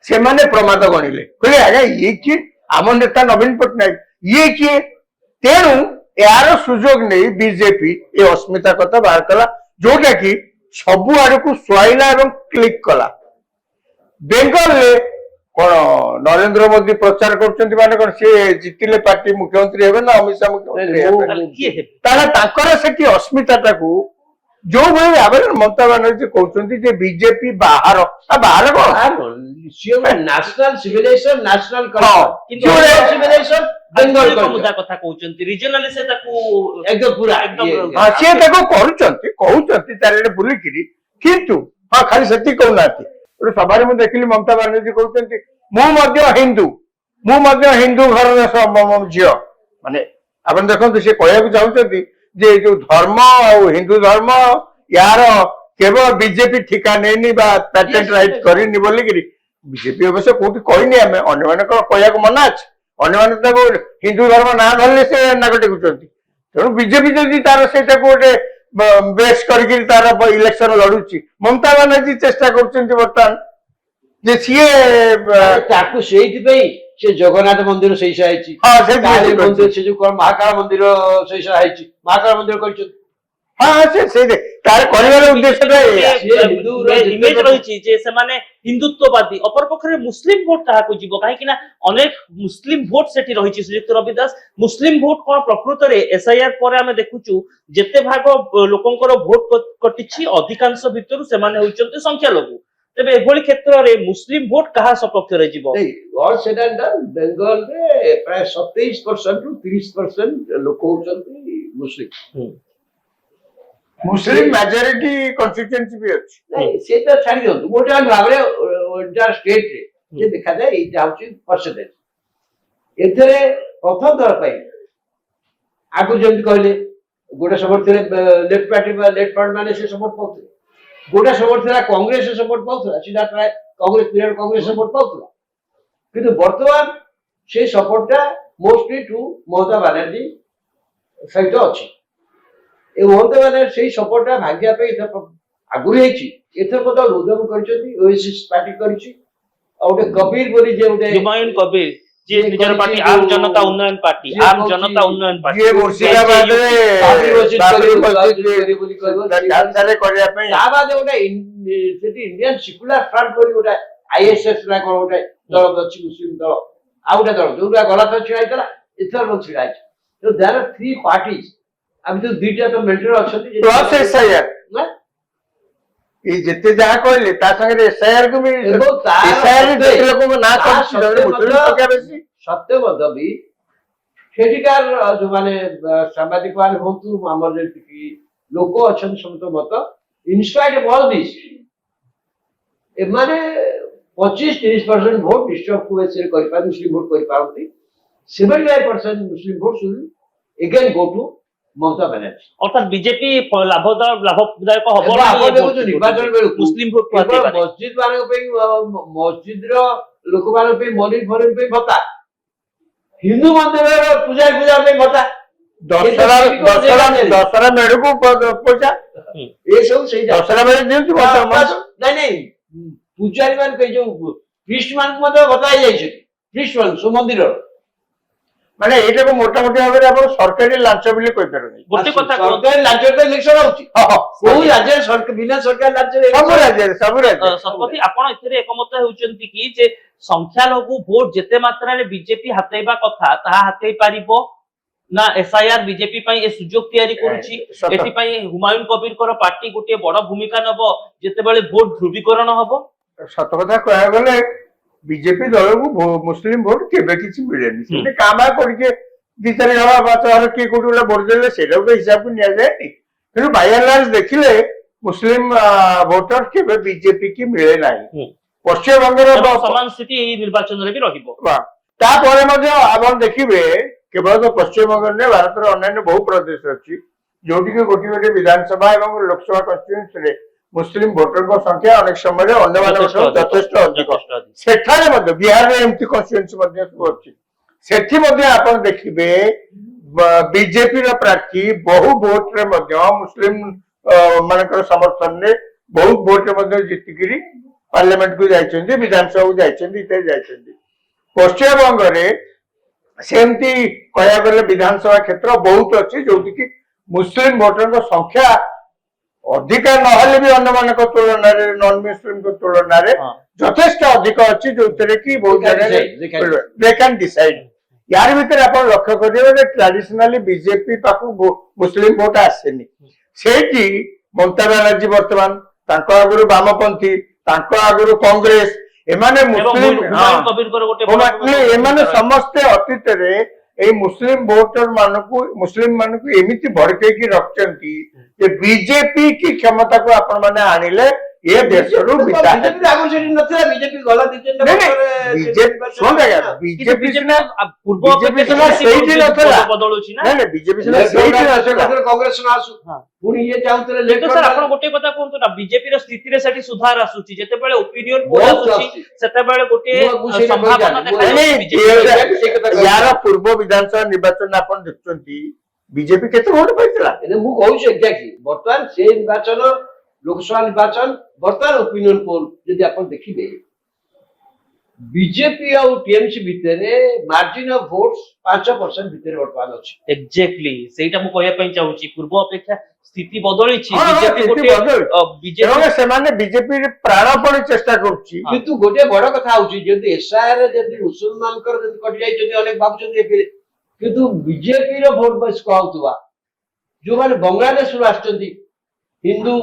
ସେମାନେ ପ୍ରମାଦ ଗଣିଲେ କହିଲେ ଆଜ୍ଞା ଇଏ କିଏ ଆମ ନେତା ନବୀନ ପଟ୍ଟନାୟକ ଇଏ କିଏ ତେଣୁ ଏହାର ସୁଯୋଗ ନେଇ ବିଜେପି ଏ ଅସ୍ମିତା କଥା ବାହାର କଲା ଯୋଉଟା କି ସବୁ ଆଡକୁ ସୁହାଇଲା ଏବଂ କ୍ଲିକ୍ କଲା ବେଙ୍ଗଲରେ କଣ ନରେନ୍ଦ୍ର ମୋଦି ପ୍ରଚାର କରୁଛନ୍ତି ମାନେ କଣ ସିଏ ଜିତିଲେ ପାର୍ଟି ମୁଖ୍ୟମନ୍ତ୍ରୀ ହେବେ ନା ଅମିତ ଶାହ ମୁଖ୍ୟମନ୍ତ୍ରୀ ହେବେ ତାହେଲେ କିଏ ହେବେ ତାହେଲେ ତାଙ୍କର ସେଠି ଅସ୍ମିତାଟାକୁ ଯୋଉଭଳି ଭାବରେ ମମତା ବାନାର୍ଜୀ କହୁଛନ୍ତି ଯେ ବିଜେପି ବାହାର ବାହାର କଣ ସିଏ ନ୍ୟାସନାଲ ସିଭିଲାଇଜେସନ ନ୍ୟାସନାଲ ହଁ, କିନ୍ତୁ ସିଭିଲାଇଜେସନ ବେଙ୍ଗଲ ଆଞ୍ଚଳିକ ମୁଦ୍ଦା କଥା କହୁଛନ୍ତି ରିଜନାଲି ସେ ତାକୁ ଏକଦମ ପୁରା ଏକଦମ ହଁ ସିଏ ତାକୁ କହୁଛନ୍ତି ଚାରିଆଡେ ବୁଲିକିରି କିନ୍ତୁ ହଁ ଖାଲି ସେତିକି କହୁନାହାନ୍ତି ଗୋଟେ ସଭାରେ ମୁଁ ଦେଖିଲି ମମତା ବାନାର୍ଜୀ କହୁଛନ୍ତି ମୁଁ ମଧ୍ୟ ହିନ୍ଦୁ ଘରର ଝିଅ ମାନେ ଆପଣ ଦେଖନ୍ତୁ ସେ କହିବାକୁ ଚାହୁଁଛନ୍ତି ଯେ ଏଇ ଯୋଉ ଧର୍ମ ଆଉ ହିନ୍ଦୁ ଧର୍ମ ୟାର କେବଳ ବିଜେପି ଠିକା ନେଇନି ବା ପ୍ୟାଟେଣ୍ଟ ରାଇଟ୍ କରିନି ବୋଲିକିରି ବିଜେପି ଅବଶ୍ୟ କୋଉଠି କହିନି ଆମେ ଅନ୍ୟମାନଙ୍କର କହିବାକୁ ମନା ଅଛି ଅନ୍ୟମାନେ ତାକୁ ହିନ୍ଦୁ ଧର୍ମ ନାଁ ଧରିଲେ ସେ ନାକ ଟେକୁଛନ୍ତି ତେଣୁ ବିଜେପି ଯଦି ତାର ସେଇଟାକୁ ଗୋଟେ ବେଶ କରିକି ତାର ଇଲେକ୍ସନ ଲଢୁଛି ମମତା ବାନାର୍ଜୀ ଚେଷ୍ଟା କରୁଛନ୍ତି ବର୍ତ୍ତମାନ ଯେ ସିଏ ତାକୁ ସେଇଥିପାଇଁ ସେ ଜଗନ୍ନାଥ ମନ୍ଦିର ସେଇସା ହେଇଛି ହଁ କାଳୀ ମନ୍ଦିର ସେ ସେ ଯୋଉ କଣ ମହାକାଳ ମନ୍ଦିର ସେଇସା ହେଇଛି ମହାକାଳ ମନ୍ଦିର କରିଛନ୍ତି ହଁ ସେ ତାର କରିବାର ଉଦ୍ଦେଶ୍ୟଟା ଏଇଆ ଇମେଜ ରହିଛି ଯେ ସେମାନେ ହିନ୍ଦୁତ୍ୱବାଦୀ ଅପରପକ୍ଷରେ ମୁସଲିମ ଭୋଟ କାହାକୁ ଯିବ କାହିଁକି ନା ଅନେକ ମୁସଲିମ ଭୋଟ ସେଠି ରହିଛି ଶ୍ରୀଯୁକ୍ତ ରବି ଦାସ ମୁସଲିମ ଭୋଟ କଣ ପ୍ରକୃତରେ ଏସଆଇଆର ପରେ ଆମେ ଦେଖୁଛୁ ଯେତେ ଭାଗ ଲୋକଙ୍କର ଭୋଟ କଟିଛି ଅଧିକାଂଶ ଭିତରୁ ସେମାନେ ହେଉଛନ୍ତି ସଂଖ୍ୟାଲଘୁ ତେବେ ଏଭଳି କ୍ଷେତ୍ରରେ ମୁସଲିମ ଭୋଟ କାହା ସପକ୍ଷରେ ଯିବ ବେଙ୍ଗଲରେ ପ୍ରାୟ 27% ରୁ 30% ଲୋକ ହଉଛନ୍ତି ମୁସଲିମ ମୁସଲିମ majority constituency ବି ଅଛି ନାଇଁ ସେଟା ଛାଡି ଦିଅନ୍ତୁ ଗୋଟେ ଭାବରେ ଷ୍ଟେଟରେ ଯେ ଦେଖାଯାଏ ଏଇଟା ହଉଛି ପରସେଣ୍ଟେଜ ଏଥିରେ ପ୍ରଥମ ଥର ପାଇଁ ଆଗରୁ ଯେମିତି କହିଲେ ଗୋଟେ ସପୋର୍ଟ ଥିଲେ ଲେଫ୍ଟ ପାର୍ଟି ବା ଲେଫ୍ଟ ଫ୍ରଣ୍ଟ ମାନେ ସେ ସପୋର୍ଟ ପାଉଥିଲେ ଗୋଟେ ସପୋର୍ଟ ଥିଲା କଂଗ୍ରେସ ସପୋର୍ଟ ପାଉଥିଲା ସିଧା ପ୍ରାୟ କଂଗ୍ରେସ ପିରିୟଡ କଂଗ୍ରେସ ସପୋର୍ଟ ପାଉଥିଲା କିନ୍ତୁ ବର୍ତ୍ତମାନ ସେ ସପୋର୍ଟଟା ମୋଷ୍ଟଲି ଟୁ ମମତା ବାନାର୍ଜୀ ସହିତ ଅଛି ଏ ମମତା ବାନାର୍ଜୀ ସେଇ ସପୋର୍ଟଟା ଭାଙ୍ଗିବା ପାଇଁ ଆଗରୁ ହେଇଛି ଏଥର ମଧ୍ୟ ଉଦ୍ୟମ କରିଛନ୍ତି ଓଏସିଏସ୍ ପାର୍ଟି କରିଛି ଆଉ ଗୋଟେ କବିର ବୋଲି ଯେ ଗୋଟେ ହୁମାୟୁନ କବିର ଯିଏ ନିଜର ପାର୍ଟି ଆମ୍ ଜନତା ଉନ୍ନୟନ ପାର୍ଟି ଆମ୍ ଜନତା ଉନ୍ନୟନ ପାର୍ଟି ଯିଏ ମୁର୍ଶିଦାବାଦରେ କରିବା ପାଇଁ ତା ବାଦ ଗୋଟେ ସେଠି ଇଣ୍ଡିଆନ ସେକୁଲାର ଫ୍ରଣ୍ଟ ବୋଲି ଗୋଟେ ଆଇଏସଏସ୍ ନା କଣ ଗୋଟେ ଦଳ ଅଛି ମୁସଲିମ ଦଳ ଆଉ ଗୋଟେ ଦଳ ଯୋଉଟା ଗଲାଥର ଛିଡା ହେଇଥିଲା ଏଥର ଛିଡା ହେଇଛି ତ ଦେୟାର 3 ପାର୍ଟିଜ ଆମେ ତ ଦୁଇଟା ତ ମେଣ୍ଟର ଅଛନ୍ତି ପ୍ଲସ୍ ଏସଆଇଆର ଏଇ ଯେତେ ଯାହା କହିଲେ ତା ସାଙ୍ଗରେ ଏସଆଇଆର କୁ ବି ଏସଆଇଆର ଯେତେ ଲୋକଙ୍କ ନାଁ ବେଶୀ ସତ୍ୟ ମଧ୍ୟ ବି ସେଠିକାର ଯୋଉମାନେ ସାମ୍ବାଦିକ ମାନେ ହୁଅନ୍ତୁ ଆମର ଯେତିକି ଲୋକ ଅଛନ୍ତି ସମସ୍ତ ମତ ଇନସ୍ପାଇଟ୍ ଅଫ୍ ଅଲ୍ ଦିସ୍ ଏମାନେ 25-30% ଭୋଟ ଡିଷ୍ଟର୍ବ କରିପାରନ୍ତି ମୁସଲିମ ଭୋଟ କରିପାରନ୍ତି 75% ମୁସଲିମ vote again go to Mamata Banerjee. ଅର୍ଥାৎ ବିଜେପି ଲାଭଦାୟକ ହବ ଏବେ ଆପଣ ଦେଖୁଛନ୍ତି ନିର୍ବାଚନ ବେଳକୁ ମୁସଲିମ ଭୋଟ କେବଳ ମସଜିଦ ମାନଙ୍କ ପାଇଁ ମସଜିଦର ଲୋକମାନଙ୍କ ପାଇଁ ମନ୍ଦିର ଫରିର ପାଇଁ ଭତ୍ତା, ହିନ୍ଦୁ ମନ୍ଦିରର ପୂଜା ପାଇଁ ଭତ୍ତା, ଦଶହରା ମେଢକୁ ପଇସା ଏସବୁ ସେଇ ଦଶହରା ମେଢ ଦିଅନ୍ତୁ ନାଇଁ ପୂଜାରୀ ମାନଙ୍କୁ ଏଇ ଯୋଉ ପ୍ରିଷ୍ଟ ମାନଙ୍କୁ ମଧ୍ୟ ଭତ୍ତା ହେଇଯାଇଛି, ପ୍ରିଷ୍ଟ ମାନଙ୍କୁ ସବୁ ମନ୍ଦିରର। ମାନେ ଏଇଟାକୁ ମୋଟାମୋଟି ଭାବରେ ଆପଣ ସରକାରୀ ଲାଞ୍ଚ ବୋଲି କହିପାରୁନି। ଗୋଟେ କଥା ସରକାରୀ ଲାଞ୍ଚରେ ଇଲେକ୍ସନ ହଉଛି, କୋଉ ରାଜ୍ୟରେ ବିନା ସରକାରୀ ଲାଞ୍ଚରେ ସବୁ ରାଜ୍ୟରେ ଶତପଥୀ ଆପଣ ଏଥିରେ ଏକମତ ହେଉଛନ୍ତି କି ଯେ ସଂଖ୍ୟାଲଘୁ ଭୋଟ ଯେତେ ମାତ୍ରାରେ ବିଜେପି ହାତେଇବା କଥା ତାହା ହାତେଇ ପାରିବ ନା ଏସଆଇଆର ବିଜେପି ପାଇଁ ଏ ସୁଯୋଗ ତିଆରି କରୁଛି? ଏଥିପାଇଁ ହୁମାୟୁନ କବିରଙ୍କର ପାର୍ଟି ଗୋଟିଏ ବଡ ଭୂମିକା ନେବ ଯେତେବେଳେ ଭୋଟ ଧ୍ରୁବୀକରଣ ହବ। ସତ କଥା କହିବାକୁ ଗଲେ ବିଜେପି ଦଳକୁ ମୁସଲିମ ଭୋଟ କେବେ କିଛି ମିଳେନି। ସେମିତି କାଁ ଭାଁ କରିକି 2-3 ଘର 5 ଘର କିଏ କୋଉଠି ଗୋଟେ ଭୋଟ ଦେଲେ ସେଇଟା ଗୋଟେ ହିସାବକୁ ନିଆଯାଏନି। କିନ୍ତୁ ବାଇ ଆଣ୍ଡ ଲାର୍ଜ ଦେଖିଲେ ମୁସଲିମ ଭୋଟର କେବେ ବିଜେପି କି ମିଳେ ନାହିଁ। ପଶ୍ଚିମବଙ୍ଗର ସମାନ ସ୍ଥିତି ଏହି ନିର୍ବାଚନରେ ବି ରହିବ। ତାପରେ ମଧ୍ୟ ଆପଣ ଦେଖିବେ କେବଳ ତ ପଶ୍ଚିମବଙ୍ଗ ନୁହେଁ, ଭାରତର ଅନ୍ୟାନ୍ୟ ବହୁ ପ୍ରଦେଶ ଅଛି ଯୋଉଠିକି ଗୋଟିଏ ଗୋଟିଏ ବିଧାନସଭା ଏବଂ ଲୋକସଭା କନଷ୍ଟିଟ୍ୟୁଏନ୍ସିରେ ମୁସଲିମ ଭୋଟରଙ୍କ ସଂଖ୍ୟା ଅନେକ ସମୟରେ ଅନ୍ୟମାନଙ୍କ ଠାରୁ ଯଥେଷ୍ଟ ଅଧିକ। ସେଠାରେ ମଧ୍ୟ ବିହାରରେ ଏମିତି କନଷ୍ଟିଟ୍ୟୁଏନ୍ସି ମଧ୍ୟ ସବୁ ଅଛି। ସେଠି ମଧ୍ୟ ଆପଣ ଦେଖିବେ ବିଜେପିର ପ୍ରାର୍ଥୀ ବହୁ ଭୋଟରେ ମଧ୍ୟ ମୁସଲିମ ମାନଙ୍କର ସମର୍ଥନରେ ବହୁତ ଭୋଟରେ ମଧ୍ୟ ଜିତିକିରି ପାର୍ଲାମେଣ୍ଟକୁ ଯାଇଛନ୍ତି, ବିଧାନସଭାକୁ ଯାଇଛନ୍ତି, ଇତ୍ୟାଦି ଯାଇଛନ୍ତି। ପଶ୍ଚିମବଙ୍ଗରେ ସେମିତି କହିବାକୁ ଗଲେ ବିଧାନସଭା କ୍ଷେତ୍ର ବହୁତ ଅଛି ଯୋଉଠିକି ମୁସଲିମ ଭୋଟରଙ୍କ ସଂଖ୍ୟା ଅଧିକା ନହେଲେ ବି ଅନ୍ୟମାନଙ୍କ ତୁଳନାରେ ନନ ମୁସଲିମଙ୍କ ତୁଳନାରେ ଯଥେଷ୍ଟ ଅଧିକ ଅଛି, ଯୋଉଥିରେ କି ବହୁତ ଦେ କ୍ୟାନ୍ ଡିସାଇଡ୍। ୟାର ଭିତରେ ଆପଣ ଲକ୍ଷ୍ୟ କରିବେ ଯେ ଟ୍ରାଡିସନାଲି ବିଜେପି ପାଖକୁ ମୁସଲିମ ଭୋଟ ଆସେନି। ସେଇଠି ମମତା ବାନାର୍ଜୀ ବର୍ତ୍ତମାନ, ତାଙ୍କ ଆଗରୁ ବାମପନ୍ଥୀ, ତାଙ୍କ ଆଗରୁ କଂଗ୍ରେସ, ଏମାନେ ଏମାନେ ସମସ୍ତେ ଅତୀତରେ ଏଇ ମୁସଲିମ ଭୋଟର ମାନଙ୍କୁ ଏମିତି ଭଡକେଇକି ରଖିଛନ୍ତି ଯେ ବିଜେପି କି କ୍ଷମତାକୁ ଆପଣ ମାନେ ଆଣିଲେ ଏ ଦେଶରୁ ପୁଣି ଇଏ ଚାହୁଁଥିଲେ ଆପଣ ଗୋଟେ କଥା କୁହନ୍ତୁ ନା, ବିଜେପିର ସ୍ଥିତିରେ ସେଠି ସୁଧାର ଆସୁଛି ଯେତେବେଳେ ଓପିନିୟନ ପୋଲ୍ ଆସୁଛି ସେତେବେଳେ ଗୋଟିଏ ୟାର ପୂର୍ବ ବିଧାନସଭା ନିର୍ବାଚନ ଆପଣ ଦେଖୁଛନ୍ତି ବିଜେପି କେତେ ଭୋଟ ପାଇଥିଲା। ମୁଁ କହୁଛି ଏକ୍ଜାକ୍ଟଲି ବର୍ତ୍ତମାନ ସେ ନିର୍ବାଚନ ଲୋକସଭା ନିର୍ବାଚନ ବର୍ତ୍ତମାନ ଓପିନିୟନ ପୋଲ୍ ଯଦି ଆପଣ ଦେଖିବେ ବିଜେପି ଆଉ ଟିଏମସି ଭିତରେ ମାର୍ଜିନ ଅଫ ଭୋଟ୍ସ 5% ଭିତରେ ବର୍ତ୍ତମାନ ଅଛି। ଏକ୍ଜାକ୍ଟଲି ସେଇଟା ମୁଁ କହିବା ପାଇଁ ଚାହୁଁଛି, ପୂର୍ବ ଅପେକ୍ଷା ସ୍ଥିତି ବଦଳିଛି। ସେମାନେ ବିଜେପି ପ୍ରାଣପଣେ ଚେଷ୍ଟା କରୁଛି। କିନ୍ତୁ ଗୋଟେ ବଡ କଥା ହଉଛି ଯଦି ଏସଆଇଆର ଯଦି ମୁସଲମାନଙ୍କର ଯଦି କଟି ଯାଇଛନ୍ତି ଅନେକ ଭାବୁଛନ୍ତି, କିନ୍ତୁ ବିଜେପିର ଭୋଟ ବେଶ କହୁଥିବା ଯୋଉମାନେ ବାଂଲାଦେଶରୁ ଆସିଛନ୍ତି ହିନ୍ଦୁ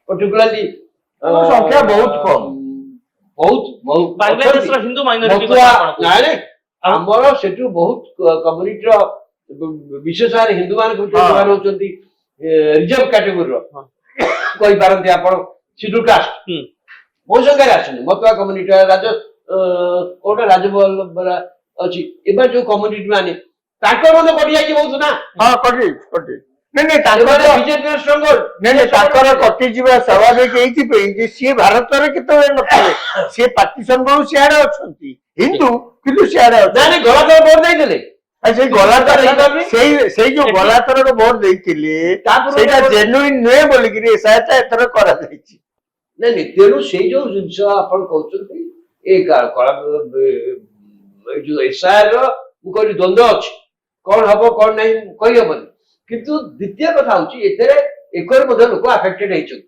ପର୍ଟିକୁଲାରଲି ସଂଖ୍ୟା ବହୁତ କମ, ବାଂଲାଦେଶର ହିନ୍ଦୁ ମାଇନରିଟି ଆମର ସେଠୁ ବହୁତ କମ୍ୟୁନିଟିର ବିଶେଷ ଭାବରେ ହିନ୍ଦୁ ମାନଙ୍କ ଭିତରେ ସେମାନେ ହଉଛନ୍ତି ରିଜର୍ଭ କ୍ୟାଟେଗୋରୀର କହିପାରନ୍ତି ଆପଣ, ସିଡ୍ୟୁଲ କାଷ୍ଟ ବହୁ ସଂଖ୍ୟାରେ ଆସୁଛନ୍ତି। ମତୁଆ କମ୍ୟୁନିଟି କୋଉଟା ରାଜବଲ୍ଲଭ ଅଛି, ଏବେ ଯୋଉ କମ୍ୟୁନିଟି ମାନେ ତାଙ୍କର ମଧ୍ୟ କଟି ଯାଇଛି ବହୁତ ନା। ତାଙ୍କର କଟିଯିବା ସ୍ୱାଭାବିକ ଏଇଥିପାଇଁ ଯେ ସିଏ ଭାରତରେ କେତେବେଳେ ନଥିଲେ, ସିଏ ପାର୍ଟିସନ ବେଳୁ ସିଆଡେ ଅଛନ୍ତି ହିନ୍ଦୁ, କିନ୍ତୁ ସିଆଡେ ଅଛନ୍ତି ଗଲାଥର ଭୋଟ ଦେଇଥିଲେ। ସେଇ ଗଲାଥର ସେଇ ଯୋଉ ଗଲାଥରର ଭୋଟ ଦେଇଥିଲେ ସେଇଟା ଜେନୁଇନ ନୁହେଁ ବୋଲିକିରି ଏସଆଇଆରଟା ଏଥର କରାଯାଇଛି। ନାଇଁ ତେଣୁ ସେଇ ଯୋଉ ଜିନିଷ ଆପଣ କହୁଛନ୍ତି ଏ ଯୋଉ ଏସଆଇଆର ମୁଁ କହିଲି ଦ୍ୱନ୍ଦ୍ୱ ଅଛି, କଣ ହବ କଣ ନାହିଁ କହିହବନି। କିନ୍ତୁ ଦ୍ୱିତୀୟ କଥା ହଉଛି ଏଥିରେ ଏକରେ ମଧ୍ୟ ଲୋକ ଆଫେକ୍ଟେଡ ହେଇଛନ୍ତି,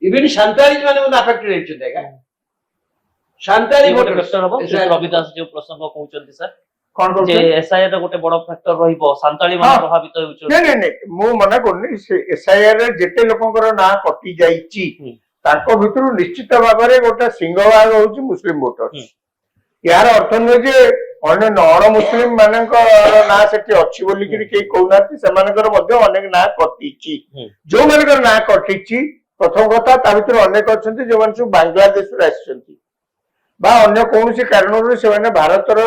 ଇଭେନ ସାନ୍ତାଳୀ ମାନେ ମଧ୍ୟ ଆଫେକ୍ଟେଡ ହେଇଛନ୍ତି। ଆଜ୍ଞା ସାନ୍ତାଳୀ ରବି ଦାସ ଯୋଉ ପ୍ରସଙ୍ଗ କହୁଛନ୍ତି ସାର୍, ଯେ ଏସଆଇଆର ଗୋଟେ ବଡ ଫ୍ୟାକ୍ଟର ରହିବ, ସାନ୍ତାଳୀ ମାନେ ପ୍ରଭାବିତ ହେଉଛନ୍ତି। ନାଇଁ ମୁଁ ମନା କରୁନି, ସେ ଏସଆଇଆର ଯେତେ ଲୋକଙ୍କର ନାଁ କଟି ଯାଇଛି ତାଙ୍କ ଭିତରୁ ନିଶ୍ଚିତ ଭାବରେ ଗୋଟେ ସିଂହଭାଗ ହଉଛି ମୁସଲିମ ଭୋଟର। ଏହାର ଅର୍ଥ ନୁହେଁ ଯେ ଅନ୍ୟ ଅଣ ମୁସଲିମ ମାନଙ୍କର ନାଁ ସେଠି ଅଛି ବୋଲିକିରି କେହି କହୁନାହାନ୍ତି, ସେମାନଙ୍କର ମଧ୍ୟ ଅନେକ ନାଁ କଟିଛି। ଯୋଉମାନଙ୍କର ନାଁ କଟିଛି ପ୍ରଥମ କଥା ତା ଭିତରେ ଅନେକ ଅଛନ୍ତି ଯୋଉମାନେ ସବୁ ବାଂଲାଦେଶରୁ ଆସିଛନ୍ତି ବା ଅନ୍ୟ କୌଣସି କାରଣରୁ ସେମାନେ ଭାରତର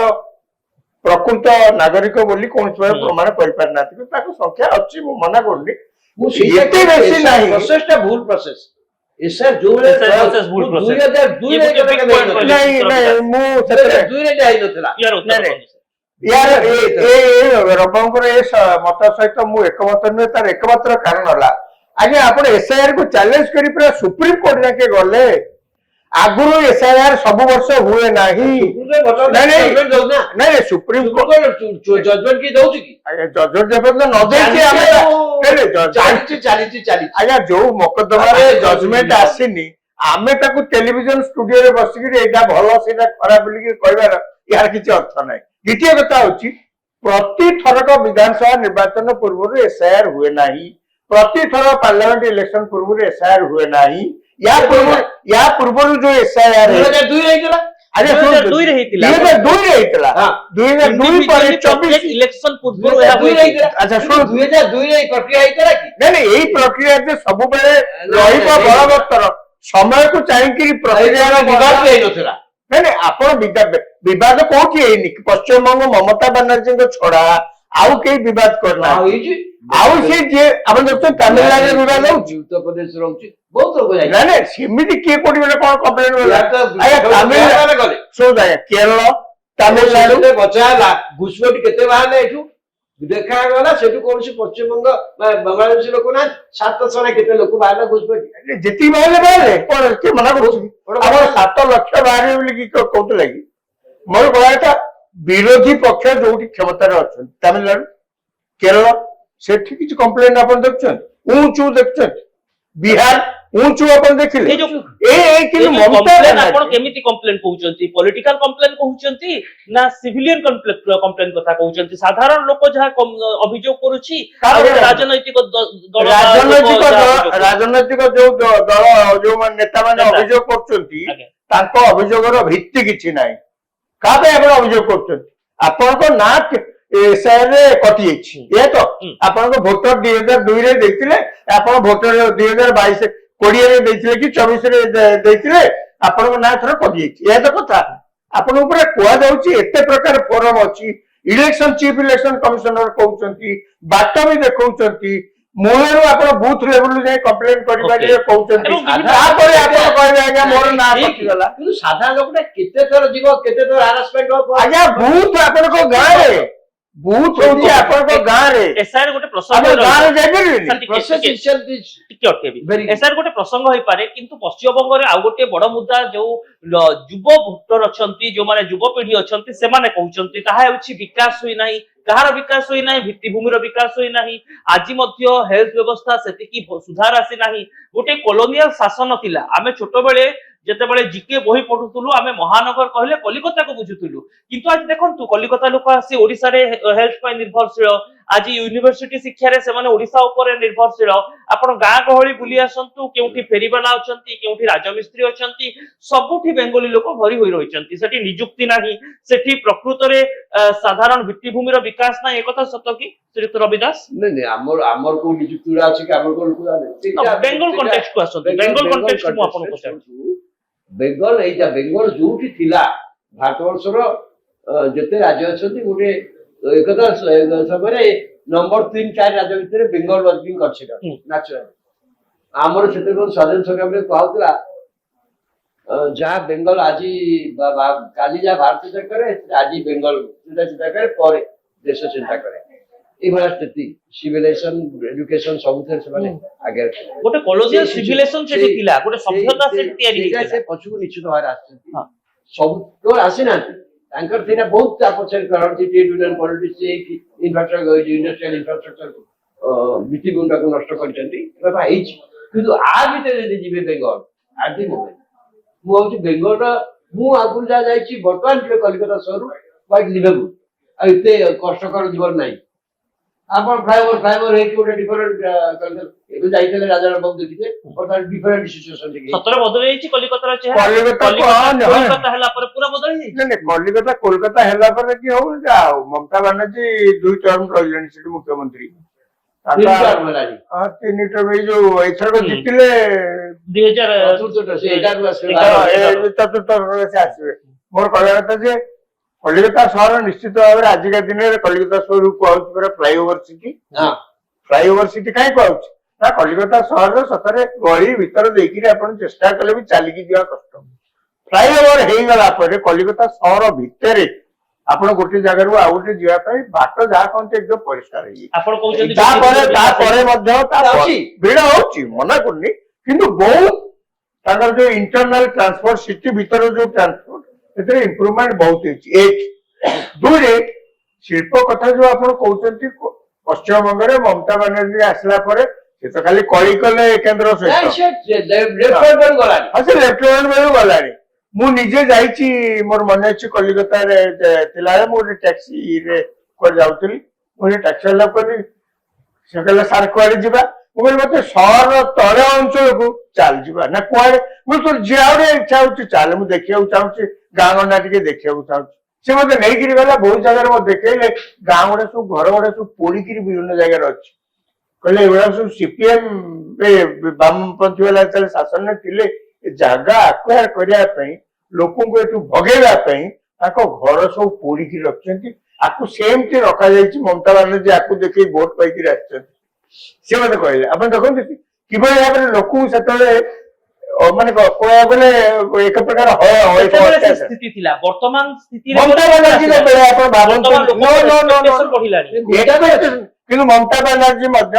ପ୍ରକୃତ ନାଗରିକ ବୋଲି କୌଣସି ଭାବେ ପ୍ରମାଣ କରିପାରିନାହାନ୍ତି କିନ୍ତୁ ତାଙ୍କ ସଂଖ୍ୟା ଅଛି ମୁଁ ମନା କରୁନି ମୁଁ ସେଇଟା ଏତେ ବେଶୀ ନାହିଁ ପ୍ରୋସେସଟା ଭୁଲ ପ୍ରୋସେସ ଏସଆର ଯୋଉ SR process ଭୁଲ process। 2002 ଇଏ ରେ ଗୋଟେ big point କହିଲେ। ନାଇଁ ନାଇଁ ମୁଁ ସେଥିରେ 2002 ରେ ହେଇନଥିଲା ୟାର ଉତ୍ତର ନାଇଁ, କରନ୍ତୁ। ୟାର ରବଙ୍କର ଏ ମତ ସହିତ ମୁଁ ଏକମତ ନୁହେଁ ତାର ଏକମାତ୍ର କାରଣ ହେଲା ଆଜ୍ଞା ଆପଣ ଏସଆଇଆର କୁ ଚ୍ୟାଲେଞ୍ଜ କରି ପୁରା ସୁପ୍ରିମ କୋର୍ଟ ଯାକେ ଗଲେ ଆଗରୁ ଏସଆଇଆର ସବୁ ବର୍ଷ ହୁଏ ନାହିଁ ନାଇଁ ସୁପ୍ରିମ କୋର୍ଟ ଜଜମେଣ୍ଟ କି ଦଉଛି କି ଜଜ ଯେପର୍ଯ୍ୟନ୍ତ ନ ଦେଇଛି ଆମେ ଚାଲିଛି ଆଜ୍ଞା ଯୋଉ ମକଦ୍ଦମାରେ ଜଜମେଣ୍ଟ ଆସିନି ଆମେ ତାକୁ ଟେଲିଭିଜନ ଷ୍ଟୁଡିଓରେ ବସିକିରି ଏଇଟା ଭଲ ସେଇଟା ଖରାପ ବୋଲିକି କହିବାର ଏହାର କିଛି ଅର୍ଥ ନାହିଁ ଦ୍ୱିତୀୟ କଥା ହଉଛି ପ୍ରତି ଥରକ ବିଧାନସଭା ନିର୍ବାଚନ ପୂର୍ବରୁ ଏସଆଇଆର ହୁଏ ନାହିଁ ପ୍ରତି ଥର ପାର୍ଲାମେଣ୍ଟ ଇଲେକ୍ସନ ପୂର୍ବରୁ ଏସଆଇଆର ହୁଏ ନାହିଁ ୟା ପୂର୍ବରୁ ଯୋଉ ଏସଆଇଆର 2002 ହେଇଥିଲା ଆଜ୍ଞା 2002 ରେ ହେଇଥିଲା 2002 ରେ ହେଇଥିଲା ହଁ। 2002 ପରେ 24 ଇଲେକ୍ସନ ପୂର୍ବରୁ ଏହା 2002 ରେ ହୋଇଥିଲା। ହେଇଥିଲା ଆଚ୍ଛା ଶୁଣ 2002 ରେ ଏଇ ପ୍ରକ୍ରିୟା ହେଇଥିଲା କି ନାଇଁ ଏଇ ପ୍ରକ୍ରିୟା ଯେ ସବୁବେଳେ ରହିବ ବଳବତ୍ତର ସମୟକୁ ଚାହିଁକିରି ପ୍ରକ୍ରିୟାର ବିବାଦ ହେଇନଥିଲା ନାଇଁ ଆପଣ ବିବାଦ କୋଉଠି ହେଇନି ପଶ୍ଚିମବଙ୍ଗ ମମତା ବାନାର୍ଜୀଙ୍କ ଛଡା ଆଉ କେହି ବିବାଦ କରିନାହାନ୍ତି ହେଇଛି ଆଉ ସେ ଯିଏ ଆପଣ ଦେଖୁଛନ୍ତି ତାମିଲନାଡୁରେ ବିବାଦ ହଉଛି ଉତ୍ତରପ୍ରଦେଶ ରହୁଛି ବହୁତ ଲୋକ ନାଇଁ ଯାଇଛନ୍ତି ନାଇଁ ସେମିତି କିଏ କୋଉଠି ଗୋଟେ କଣ କମ୍ପ୍ଲେନ ୟା ତ ତାମିଲନାଡୁ ଗଲେ ଶୁଣନ୍ତୁ ଆଜ୍ଞା କେରଳ ତାମିଲନାଡୁ ତାମିଲନାଡୁ ବଚା ହେଲା ଘୁଷପେଟି କେତେ ବାହାରିଲେ ଏଠୁ ଦେଖାଗଲା ସେଠୁ କୌଣସି ପଶ୍ଚିମବଙ୍ଗ ବାଂଲାଦେଶୀ ଲୋକ ନା 700 ନା କେତେ ଲୋକ ବାହାରିଲେ ଘୁଷପେଟି ଯେତିକି ବାହାରିଲେ କଣ କିଏ ମନା କରୁଛି ଆମର 7 ଲକ୍ଷ ବାହାରିବେ ବୋଲି କି କହୁଥିଲେ କି ମୋର କହିବା କଥା ବିରୋଧୀ ପକ୍ଷ ଯୋଉଠି କ୍ଷମତାରେ ଅଛନ୍ତି ତାମିଲନାଡୁ କେରଳ ସେଠି କିଛି କମ୍ପ୍ଲେନ ଆପଣ ଦେଖୁଛନ୍ତି ଉଞ୍ଚୁ ଦେଖୁଛନ୍ତି ବିହାର ଉଞ୍ଚୁ ଆପଣ ଦେଖିଲେ ଏ ଯୋଉ କିନ୍ତୁ ମମତା କମ୍ପ୍ଲେନ ଆପଣ ବାନାର୍ଜୀ କେମିତି କମ୍ପ୍ଲେନ କହୁଛନ୍ତି ପଲିଟିକାଲ କମ୍ପ୍ଲେନ କହୁଛନ୍ତି ନା ସିଭିଲିଆନ କମ୍ପ୍ଲେନ କଥା କହୁଛନ୍ତି ସାଧାରଣ ଲୋକ ଯାହା ଅଭିଯୋଗ କରୁଛି ଆଉ ଗୋଟେ ରାଜନୈତିକ ଦଳ ରାଜନୈତିକ ଯୋଉ ଦଳ ଯୋଉ ନେତା ମାନେ ନେତା। ଅଭିଯୋଗ କରୁଛନ୍ତି ଆଜ୍ଞା। ତାଙ୍କ ଅଭିଯୋଗର ଭିତ୍ତି କିଛି ନାହିଁ କାହା ପାଇଁ ଆପଣ ଅଭିଯୋଗ କରୁଛନ୍ତି ଆପଣଙ୍କ ନାଁ ଏସଆଇରେ କଟିଯାଇଛି ଏ ତ ଆପଣଙ୍କ ଭୋଟର 2002 ରେ ଦେଇଥିଲେ ଆପଣ ଭୋଟର 2022-20 ଦେଇଥିଲେ କି 24 ଦେଇଥିଲେ ଆପଣଙ୍କ ନାଁ ଥର କଟିଯାଇଛି ଏହା ତ କଥା ଆପଣଙ୍କ ଉପରେ କୁହାଯାଉଛି ଏତେ ପ୍ରକାର ଫୋରମ ଅଛି ଇଲେକ୍ସନ ଚିଫ ଇଲେକ୍ସନ କମିଶନର କହୁଛନ୍ତି ବାଟ ବି ଦେଖାଉଛନ୍ତି ମୂଳରୁ ଆପଣ ବୁଥ ଲେଭେଲରୁ ଯାଇ କମ୍ପ୍ଲେନ କରିପାରିବେ କହୁଛନ୍ତି ତାପରେ ଆପଣ କହିବେ ଆଜ୍ଞା ମୋର ନାଁ କଟିଗଲା କିନ୍ତୁ ସାଧାରଣ ଲୋକଟା କେତେ ଥର ଯିବ କେତେ ଥର ହାରାସମେଣ୍ଟ ହବ ଆଜ୍ଞା ବୁଥ ଆପଣଙ୍କ ଗାଁରେ ବୁଥ ହଉଛି ଆପଣଙ୍କ ଗାଁରେ ଏସଆଇଆର ଗୋଟେ ପ୍ରସଙ୍ଗ ଆପଣ ଗାଁରେ ଯାଇପାରିବେନି ଟିକେ ଅଟକେବି ଏସଆଇଆର ଗୋଟେ ପ୍ରସଙ୍ଗ ହେଇପାରେ କିନ୍ତୁ ପଶ୍ଚିମବଙ୍ଗରେ ଆଉ ଗୋଟେ ବଡ ମୁଦ୍ଦା ଯୋଉ ଯୁବ ଭୋଟର ଅଛନ୍ତି ଯୋଉମାନେ ଯୁବପିଢି ଅଛନ୍ତି ସେମାନେ କହୁଛନ୍ତି ତାହା ହେଉଛି ବିକାଶ ହୋଇନାହିଁ କାହାର ବିକାଶ ହୋଇନାହିଁ ଭିତ୍ତିଭୂମିର ବିକାଶ ହୋଇନାହିଁ ଆଜି ମଧ୍ୟ ହେଲ୍ଥ ବ୍ୟବସ୍ଥା ସେତିକି ସୁଧାର ଆସିନାହିଁ ଗୋଟେ କଲୋନିଆଲ ଶାସନ ଥିଲା ଆମେ ଛୋଟବେଳେ ଯେତେବେଳେ ଜିକେ ବହି ପଢୁଥିଲୁ ଆମେ ମହାନଗର କହିଲେ କଲିକତାକୁ ବୁଝୁଥିଲୁ କିନ୍ତୁ ଆଜି ଦେଖନ୍ତୁ କଲିକତା ଲୋକ ଆସି ଓଡିଶାରେ ହେଲ୍ଥ ପାଇଁ ନିର୍ଭରଶୀଳ ଆଜି ୟୁନିଭର୍ସିଟି ଶିକ୍ଷାରେ ସେମାନେ ଓଡିଶା ଉପରେ ନିର୍ଭରଶୀଳ ଆପଣ ଗାଁ ଗହଳି ବୁଲି ଆସନ୍ତୁ କେଉଁଠି ଫେରିବାଲା ଅଛନ୍ତି କେଉଁଠି ରାଜମିସ୍ତ୍ରୀ ଅଛନ୍ତି ସବୁଠି ବେଙ୍ଗଲୀ ଲୋକ ଭରି ହୋଇ ରହିଛନ୍ତି ସେଠି ନିଯୁକ୍ତି ନାହିଁ ସେଠି ପ୍ରକୃତରେ ସାଧାରଣ ଭିତ୍ତିଭୂମିର ବିକାଶ ନାହିଁ ଏକଥା ସତ କି ଶ୍ରୀଯୁକ୍ତ ରବି ଦାସ ନାଇଁ ଆମର କୋଉ ନିଯୁକ୍ତି ଅଛି କି ଆମର କୋଉ ବେଙ୍ଗଲ କଣ୍ଟେକ୍ସଟ କୁ ଆସନ୍ତୁ ବେଙ୍ଗଲ କଣ୍ଟେକ୍ସଟ ମୁଁ ଆପଣଙ୍କୁ ପଚାରୁଛି ବେଙ୍ଗଲ ଏଇଟା ବେଙ୍ଗଲ ଯୋଉଠି ଥିଲା ଭାରତବର୍ଷର ଯେତେ ରାଜ୍ୟ ଅଛନ୍ତି ଗୋଟେ ଏକଥା ସମୟରେ ନମ୍ବର 3-4 ରାଜ୍ୟ ଭିତରେ Bengal was being consider naturally ଆମର ସେତେବେଳେ ସ୍ୱାଧୀନ ସଂଗ୍ରାମରେ କୁହାଉଥିଲା ଯାହା ବେଙ୍ଗଲ ଆଜି କାଲି ଯାହା ଭାରତ ଚିନ୍ତା କରେ ଆଜି ବେଙ୍ଗଲ ଚିନ୍ତା କରେ ପରେ ଦେଶ ଚିନ୍ତା କରେ ଏଇଭଳିଆ ସ୍ଥିତି ସିଭିଲାଇଜେସନ ଏଡୁକେସନ ସବୁଥିରେ ସେମାନେ ଆଗରେ ଗୋଟେ କଲୋନିଆଲ ସିଭିଲାଇଜେସନ ସେଠି ଥିଲା ଗୋଟେ ସଭ୍ୟତା ସେଠି ତିଆରି ହେଇଥିଲା ସେ ପଛକୁ ନିଶ୍ଚିତ ଭାବରେ ଆସିଛନ୍ତି ସବୁ କେବଳ ଆସିନାହାନ୍ତି ତାଙ୍କର ସେଇଟା ବହୁତ ତା ପଛରେ କରନ୍ତି trade union politics infrastructure industrial infrastructure ଭିତ୍ତିଭୂମିଟାକୁ ନଷ୍ଟ କରିଛନ୍ତି ଏଗୁଡ଼ା ହେଇଛି କିନ୍ତୁ ଆ ଭିତରେ ଯଦି ଯିବେ ବେଙ୍ଗଲ ଆଜି ମୋମେଣ୍ଟ ମୁଁ ଭାବୁଛି ବେଙ୍ଗଲର ମୁଁ ଆଗରୁ ଯାହା ଯାଇଛି ବର୍ତ୍ତମାନ ଯିବେ କଲିକତା ସହରରୁ କ୍ୱାଇଟ୍ ଲିଭେବୁଲ ଆଉ ଏତେ କଷ୍ଟକର ଜୀବନ ନାହିଁ ଆପଣ ଫ୍ଲାଇଓଭର ହେଇକି ଗୋଟେ ଡିଫରେଣ୍ଟ ଏବେ ଯାଇଥିଲେ ରାଜାରାମ ବାବୁ ଦେଖିଥିଲେ ବର୍ତ୍ତମାନ ଡିଫରେଣ୍ଟ ସିଚୁଏସନ ସତରେ ବଦଳି ଯାଇଛି କଲିକତାର ଚେହେରା କଲିକତା ହେଲା ପରେ ପୁରା ବଦଳି ଯାଇଛି କଲିକତା କୋଲକାତା ହେଲା ପରେ କି ହଉ ଆଉ ମମତା ବାନାର୍ଜୀ 2 ଟର୍ମ ରହିଲେଣି ସେଠି ମୁଖ୍ୟମନ୍ତ୍ରୀ 3 ଟର୍ମ ଏଇ ଯୋଉ ଏଥରକ ଜିତିଲେ 2014 ଚତୁର୍ଥ ସେ ଆସିବେ ମୋର କହିବା କଥା ଯେ କଲିକତା ସହର ନିଶ୍ଚିତ ଭାବରେ ଆଜିକା ଦିନରେ କଲିକତା ସହରକୁ କୁହାଯାଉଛି ପୁରା ଫ୍ଲାଇଓଭର ସିଟି। ହଁ ଫ୍ଲାଇଓଭର ସିଟି କାହିଁ କୁହାଯାଉଛି ନା କଲିକତା ସହରରେ ସତରେ ଗଳି ଭିତର ଦେଇକିରି ଆପଣ ଚେଷ୍ଟା କଲେ ବି ଚାଲିକି ଯିବା କଷ୍ଟ। ଫ୍ଲାଇଓଭର ହେଇଗଲା ପରେ କଲିକତା ସହର ଭିତରେ ଆପଣ ଗୋଟେ ଜାଗାରୁ ଆଉ ଗୋଟେ ଯିବା ପାଇଁ ବାଟ ଯାହା କହନ୍ତି ଏକଦମ ପରିଷ୍କାର ହେଇଯାଇଛି। ଆପଣ କହୁଛନ୍ତି ତାପରେ ମଧ୍ୟ ଅଛି। ଭିଡ ହଉଛି ମନା କରୁନି, କିନ୍ତୁ ବହୁତ ତାଙ୍କର ଯୋଉ ଇଣ୍ଟରନାଲ ଟ୍ରାନ୍ସପୋର୍ଟ ସିଟି ଭିତର ଯୋଉ ଟ୍ରାନ୍ସପୋର୍ଟ ସେଥିରେ ଇମ୍ପ୍ରୁଭମେଣ୍ଟ ବହୁତ ହେଇଛି। ଏକ ଦୁଇରେ ଶିଳ୍ପ କଥା ଯୋଉ ଆପଣ କହୁଛନ୍ତି ପଶ୍ଚିମବଙ୍ଗରେ ମମତା ବାନାର୍ଜୀ ଆସିଲା ପରେ ସେ ତ ଖାଲି କଳି କଲେ କେନ୍ଦ୍ର ସହିତ, ସେ ଲେଫ୍ଟନାଣ୍ଟ ଗଲାଣି। ହଁ ସେ ଲେଫ୍ଟନାଣ୍ଟ ବେଳକୁ ଗଲାଣି। ମୁଁ ନିଜେ ଯାଇଛି, ମୋର ମନେ ଅଛି କଲିକତାରେ ଥିଲାବେଳେ ମୁଁ ଗୋଟେ ଟ୍ୟାକ୍ସିରେ କୁଆଡେ ଯାଉଥିଲି, ମୁଁ ଗୋଟେ ଟ୍ୟାକ୍ସି ବାଲା କହିଲି, ସେ କହିଲା ସାର୍ କୁଆଡେ ଯିବା? ମୁଁ କହିଲି ମତେ ସହର ତଳ ଅଞ୍ଚଳକୁ ଚାଲ ଯିବା ନା କୁଆଡେ? ମୁଁ ତୋର ଯିଆଡେ ଇଚ୍ଛା ହଉଛି ଚାଲ, ମୁଁ ଦେଖିବାକୁ ଚାହୁଁଛି ଗାଁ ଗଣ୍ଡା ଟିକେ ଦେଖିବାକୁ ଚାହୁଁଛି। ସେ ମତେ ନେଇକିରି ଗଲା ବହୁତ ଜାଗାରେ ମତେ ଦେଖେଇଲେ ଗାଁ ଗୁଡା ସବୁ ଘର ଗୁଡା ସବୁ ପୋଡିକିରି ବିଭିନ୍ନ ଜାଗାରେ ଅଛି। କହିଲେ ଏଗୁଡା ସବୁ ସିପିଏମ୍ ବାମପନ୍ଥୀ ବାଲା ଯେତେବେଳେ ଶାସନରେ ଥିଲେ ଏ ଜାଗା ଆକ୍ୱାର କରିବା ପାଇଁ ଲୋକଙ୍କୁ ଏଠୁ ଭଗେଇବା ପାଇଁ ତାଙ୍କ ଘର ସବୁ ପୋଡିକି ରଖିଛନ୍ତି। ଆକୁ ସେମିତି ରଖାଯାଇଛି। ମମତା ବାନାର୍ଜୀ ଆକୁ ଦେଖେଇ ଭୋଟ ପାଇକିରି ଆସିଛନ୍ତି। ସେ ମତେ କହିଲେ ଆପଣ ଦେଖନ୍ତୁ କିଭଳି ଭାବରେ ଲୋକଙ୍କୁ ସେତେବେଳେ ମାନେ କହିବାକୁ ଗଲେ ଏକ ପ୍ରକାର ସେତେବେଳେ ସେ ସ୍ଥିତି ଥିଲା, ବର୍ତ୍ତମାନ ସ୍ଥିତିରେ ମମତା ବାନାର୍ଜୀଙ୍କ ବେଳେ ଆପଣ ଭାବନ୍ତୁ ବଢିଲାଣି। କିନ୍ତୁ ମମତା ବାନାର୍ଜୀ ମଧ୍ୟ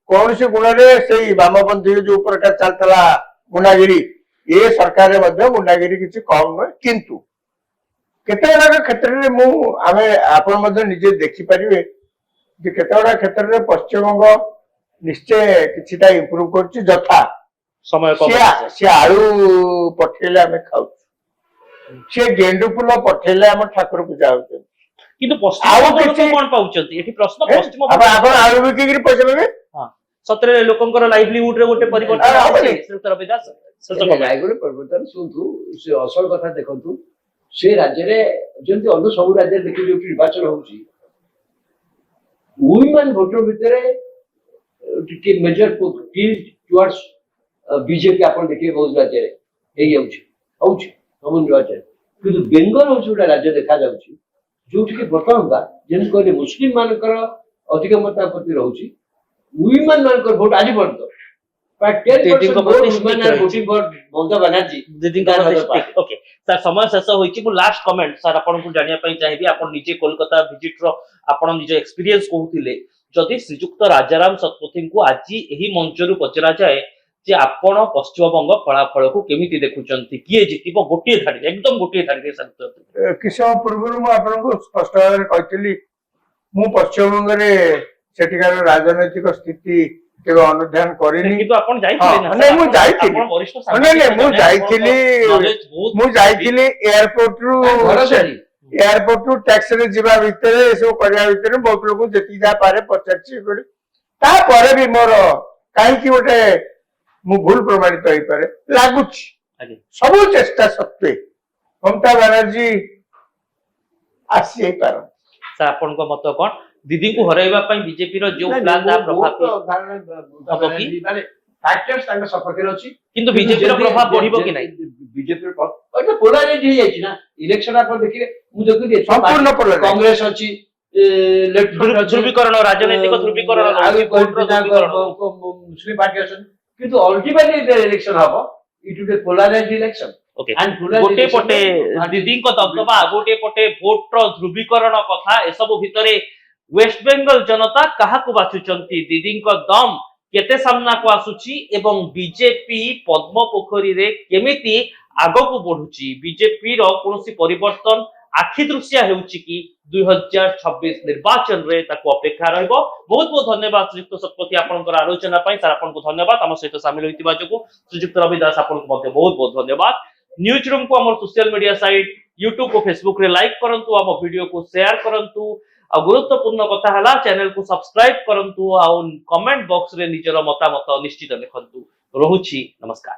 କୌଣସି ଗୁଣରେ ସେଇ ବାମପନ୍ଥୀ ଯୋଉ ପ୍ରକାର ଚାଲିଥିଲା ଗୁଣ୍ଡାଗିରି, ଏ ସରକାରରେ ମଧ୍ୟ ଗୁଣ୍ଡାଗିରି କିଛି କମ ନୁହେଁ। କିନ୍ତୁ କେତେ ଗୁଡାକ କ୍ଷେତ୍ରରେ ଆମେ ଆପଣ ମଧ୍ୟ ନିଜେ ଦେଖିପାରିବେ ଯେ କେତେ ଗୁଡାକ କ୍ଷେତ୍ରରେ ପଶ୍ଚିମବଙ୍ଗ ନିଶ୍ଚୟ କିଛିଟା ଇମ୍ପ୍ରୁଭ କରୁଛି। ଯଥା ସେ ଆଳୁ ପଠେଇଲେ ଆମେ ଖାଉଛୁ, ସେ ଗେଣ୍ଡୁ ଫୁଲ ପଠେଇଲେ ଆମ ଠାକୁର ପୂଜା ହଉଛନ୍ତି। କିନ୍ତୁ ପଶ୍ଚିମବଙ୍ଗ କଣ ପାଉଛନ୍ତି ଏଠି ପ୍ରଶ୍ନ? ଆପଣ ଆଳୁ ବିକିକିରି ପଇସା ପାଇବେ? ସତରେ ଲୋକଙ୍କର ଲାଇଭଲିହୁଡ ରେ ଗୋଟେ ପରିବର୍ତ୍ତନ ପରିବର୍ତ୍ତନ ଶୁଣନ୍ତୁ, ସେ ଅସଲ କଥା ଦେଖନ୍ତୁ, ସେ ରାଜ୍ୟରେ ଯେମିତି ଅନ୍ୟ ସବୁ ରାଜ୍ୟରେ ଦେଖି ଯୋଉଠି ନିର୍ବାଚନ ହଉଛି, ୱିମେନ୍ ଭୋଟର ଭିତରେ ଟିକେ ମେଜର ଟୁୱାର୍ଡସ୍ ବିଜେପି ଆପଣ ଦେଖିବେ ବହୁତ ରାଜ୍ୟରେ ହେଇଯାଉଛି, ହଉଛି ସବୁ ନିର୍ବାଚନ। କିନ୍ତୁ ବେଙ୍ଗଲ ହଉଛି ଗୋଟେ ରାଜ୍ୟ ଦେଖାଯାଉଛି ଯୋଉଠିକି ବର୍ତ୍ତମାନ ଯେମିତି କହିଲେ ମୁସଲିମ ମାନଙ୍କର ଅଧିକ ମତ ପ୍ରତି ରହୁଛି, ୱିମେନ୍ ମାନଙ୍କର ଭୋଟ ଆଜି ପର୍ଯ୍ୟନ୍ତ ମମତା ବାନାର୍ଜୀ। ଓକେ ସାର୍, ସମୟ ଶେଷ ହୋଇଛି। ମୁଁ ଲାଷ୍ଟ କମେଣ୍ଟ ସାର୍ ଆପଣଙ୍କୁ ଜାଣିବା ପାଇଁ ଚାହିଁବି, ଆପଣ ନିଜେ କୋଲକାତା ଭିଜିଟ ର ଆପଣ ନିଜ ଏକ୍ସପିରିଏନ୍ସ କହୁଥିଲେ, ଯଦି ଶ୍ରୀଯୁକ୍ତ ରାଜାରାମ ଶତପଥୀଙ୍କୁ ଆଜି ଏହି ମଞ୍ଚରୁ ପଚରାଯାଏ ଯେ ଆପଣ ପଶ୍ଚିମବଙ୍ଗ ଫଳାଫଳକୁ କେମିତି ଦେଖୁଛନ୍ତି, କିଏ ଜିତିବ, ଗୋଟିଏ ଧାଡିରେ ଏକଦମ ଗୋଟିଏ ଧାଡିରେ କିଛି ସମୟ ପୂର୍ବରୁ ମୁଁ ଆପଣଙ୍କୁ ସ୍ପଷ୍ଟ ଭାବରେ କହିଥିଲି, ମୁଁ ପଶ୍ଚିମବଙ୍ଗରେ ସେଠିକାର ରାଜନୈତିକ ସ୍ଥିତି କେବେ ଅନୁଧ୍ୟାନ କରିନି। କିନ୍ତୁ ଆପଣ ଯାଇଥିଲେ ନା? ମୁଁ ଯାଇଥିଲି ଏୟାରପୋର୍ଟ ରୁ ଟ୍ୟାକ୍ସି ରେ ଯିବା ଭିତରେ ଏସବୁ କରିବା ଭିତରେ ବହୁତ ଲୋକ ଯେତିକି ଯାହା ପାରେ ପଚାରିଛି। ତାପରେ ବି ମୋର କାହିଁକି ଗୋଟେ ମୁଁ ଭୁଲ ପ୍ରମାଣିତ ହେଇପାରେ ଲାଗୁଛି। ସବୁ ଚେଷ୍ଟା ସତ୍ତ୍ୱେ ମମତା ବାନାର୍ଜୀ ଆସି ଯାଇପାରନ୍ତି। ସାର୍ ଆପଣଙ୍କ ମତ କଣ? ଦିଦିଙ୍କୁ ହରାଇବା ପାଇଁ ବିଜେପି ର ଯୋଉ ପ୍ଲାନ ତାଙ୍କ ସପକ୍ଷରେ ଅଛି, କିନ୍ତୁ ବିଜେପି ର ପ୍ରଭାବ ବଢିବ କି ନାହିଁ? ବିଜେପି ପୋଲାରାଇଜ ହେଇଯାଇଛି ନା ଇଲେକ୍ସନ। ଆପଣ ଦେଖିବେ, ମୁଁ ଦେଖୁଛି ସମ୍ପୂର୍ଣ୍ଣ କଂଗ୍ରେସ ଅଛି, ଧ୍ରୁବୀକରଣ, ରାଜନୈତିକ ଧ୍ରୁବୀକରଣ, ମୁସଲିମ ପାର୍ଟି ଅଛନ୍ତି, କିନ୍ତୁ ଅଲ୍ଟିମେଟଲି ଇଲେକ୍ସନ ହବ। It will be polarise election. ଗୋଟିଏ ପଟେ ଦିଦିଙ୍କ ଦବଦବା, ଗୋଟିଏ ପଟେ ଭୋଟର ଧ୍ରୁବୀକରଣ କଥା, ଏସବୁ ଭିତରେ ୱେଷ୍ଟବେଙ୍ଗଲ ଜନତା କାହାକୁ ବାଛୁଛନ୍ତି? ଦିଦିଙ୍କ ଦମ କେତେ ସାମ୍ନାକୁ ଆସୁଛି ଏବଂ ବିଜେପି ପଦ୍ମ ପୋଖରୀରେ କେମିତି ଆଗକୁ ବଢୁଛି? ବିଜେପି ର କୌଣସି ପରିବର୍ତ୍ତନ ଆଖି ଦୃଶ୍ୟ ହେଉଛି କି 2026 ନିର୍ବାଚନରେ? ତାକୁ ଅପେକ୍ଷା ରହିବ। ବହୁତ ବହୁତ ଧନ୍ୟବାଦ ଶ୍ରୀଯୁକ୍ତ ଶତପଥୀ ଆପଣଙ୍କର ଆଲୋଚନା ପାଇଁ। ସାର୍ ଆପଣଙ୍କୁ ଧନ୍ୟବାଦ ଆମ ସହିତ ସାମିଲ ହୋଇଥିବା ଯୋଗୁଁ। ଶ୍ରୀଯୁକ୍ତ ରବି ଦାସ ଆପଣଙ୍କୁ ମଧ୍ୟ ବହୁତ ବହୁତ ଧନ୍ୟବାଦ। ନ୍ୟୁଜ रूम को आम सोशल मीडिया साइट यूट्यूब और फेसबुक रे लाइक करंतु, आम वीडियो को शेयर करंतु, आ गुरुत्वपूर्ण कथा हला चैनल को सब्सक्राइब करंतु, आ कमेंट बॉक्स रे निजर मतामत निश्चित लिखंतु। रहुछि, नमस्कार।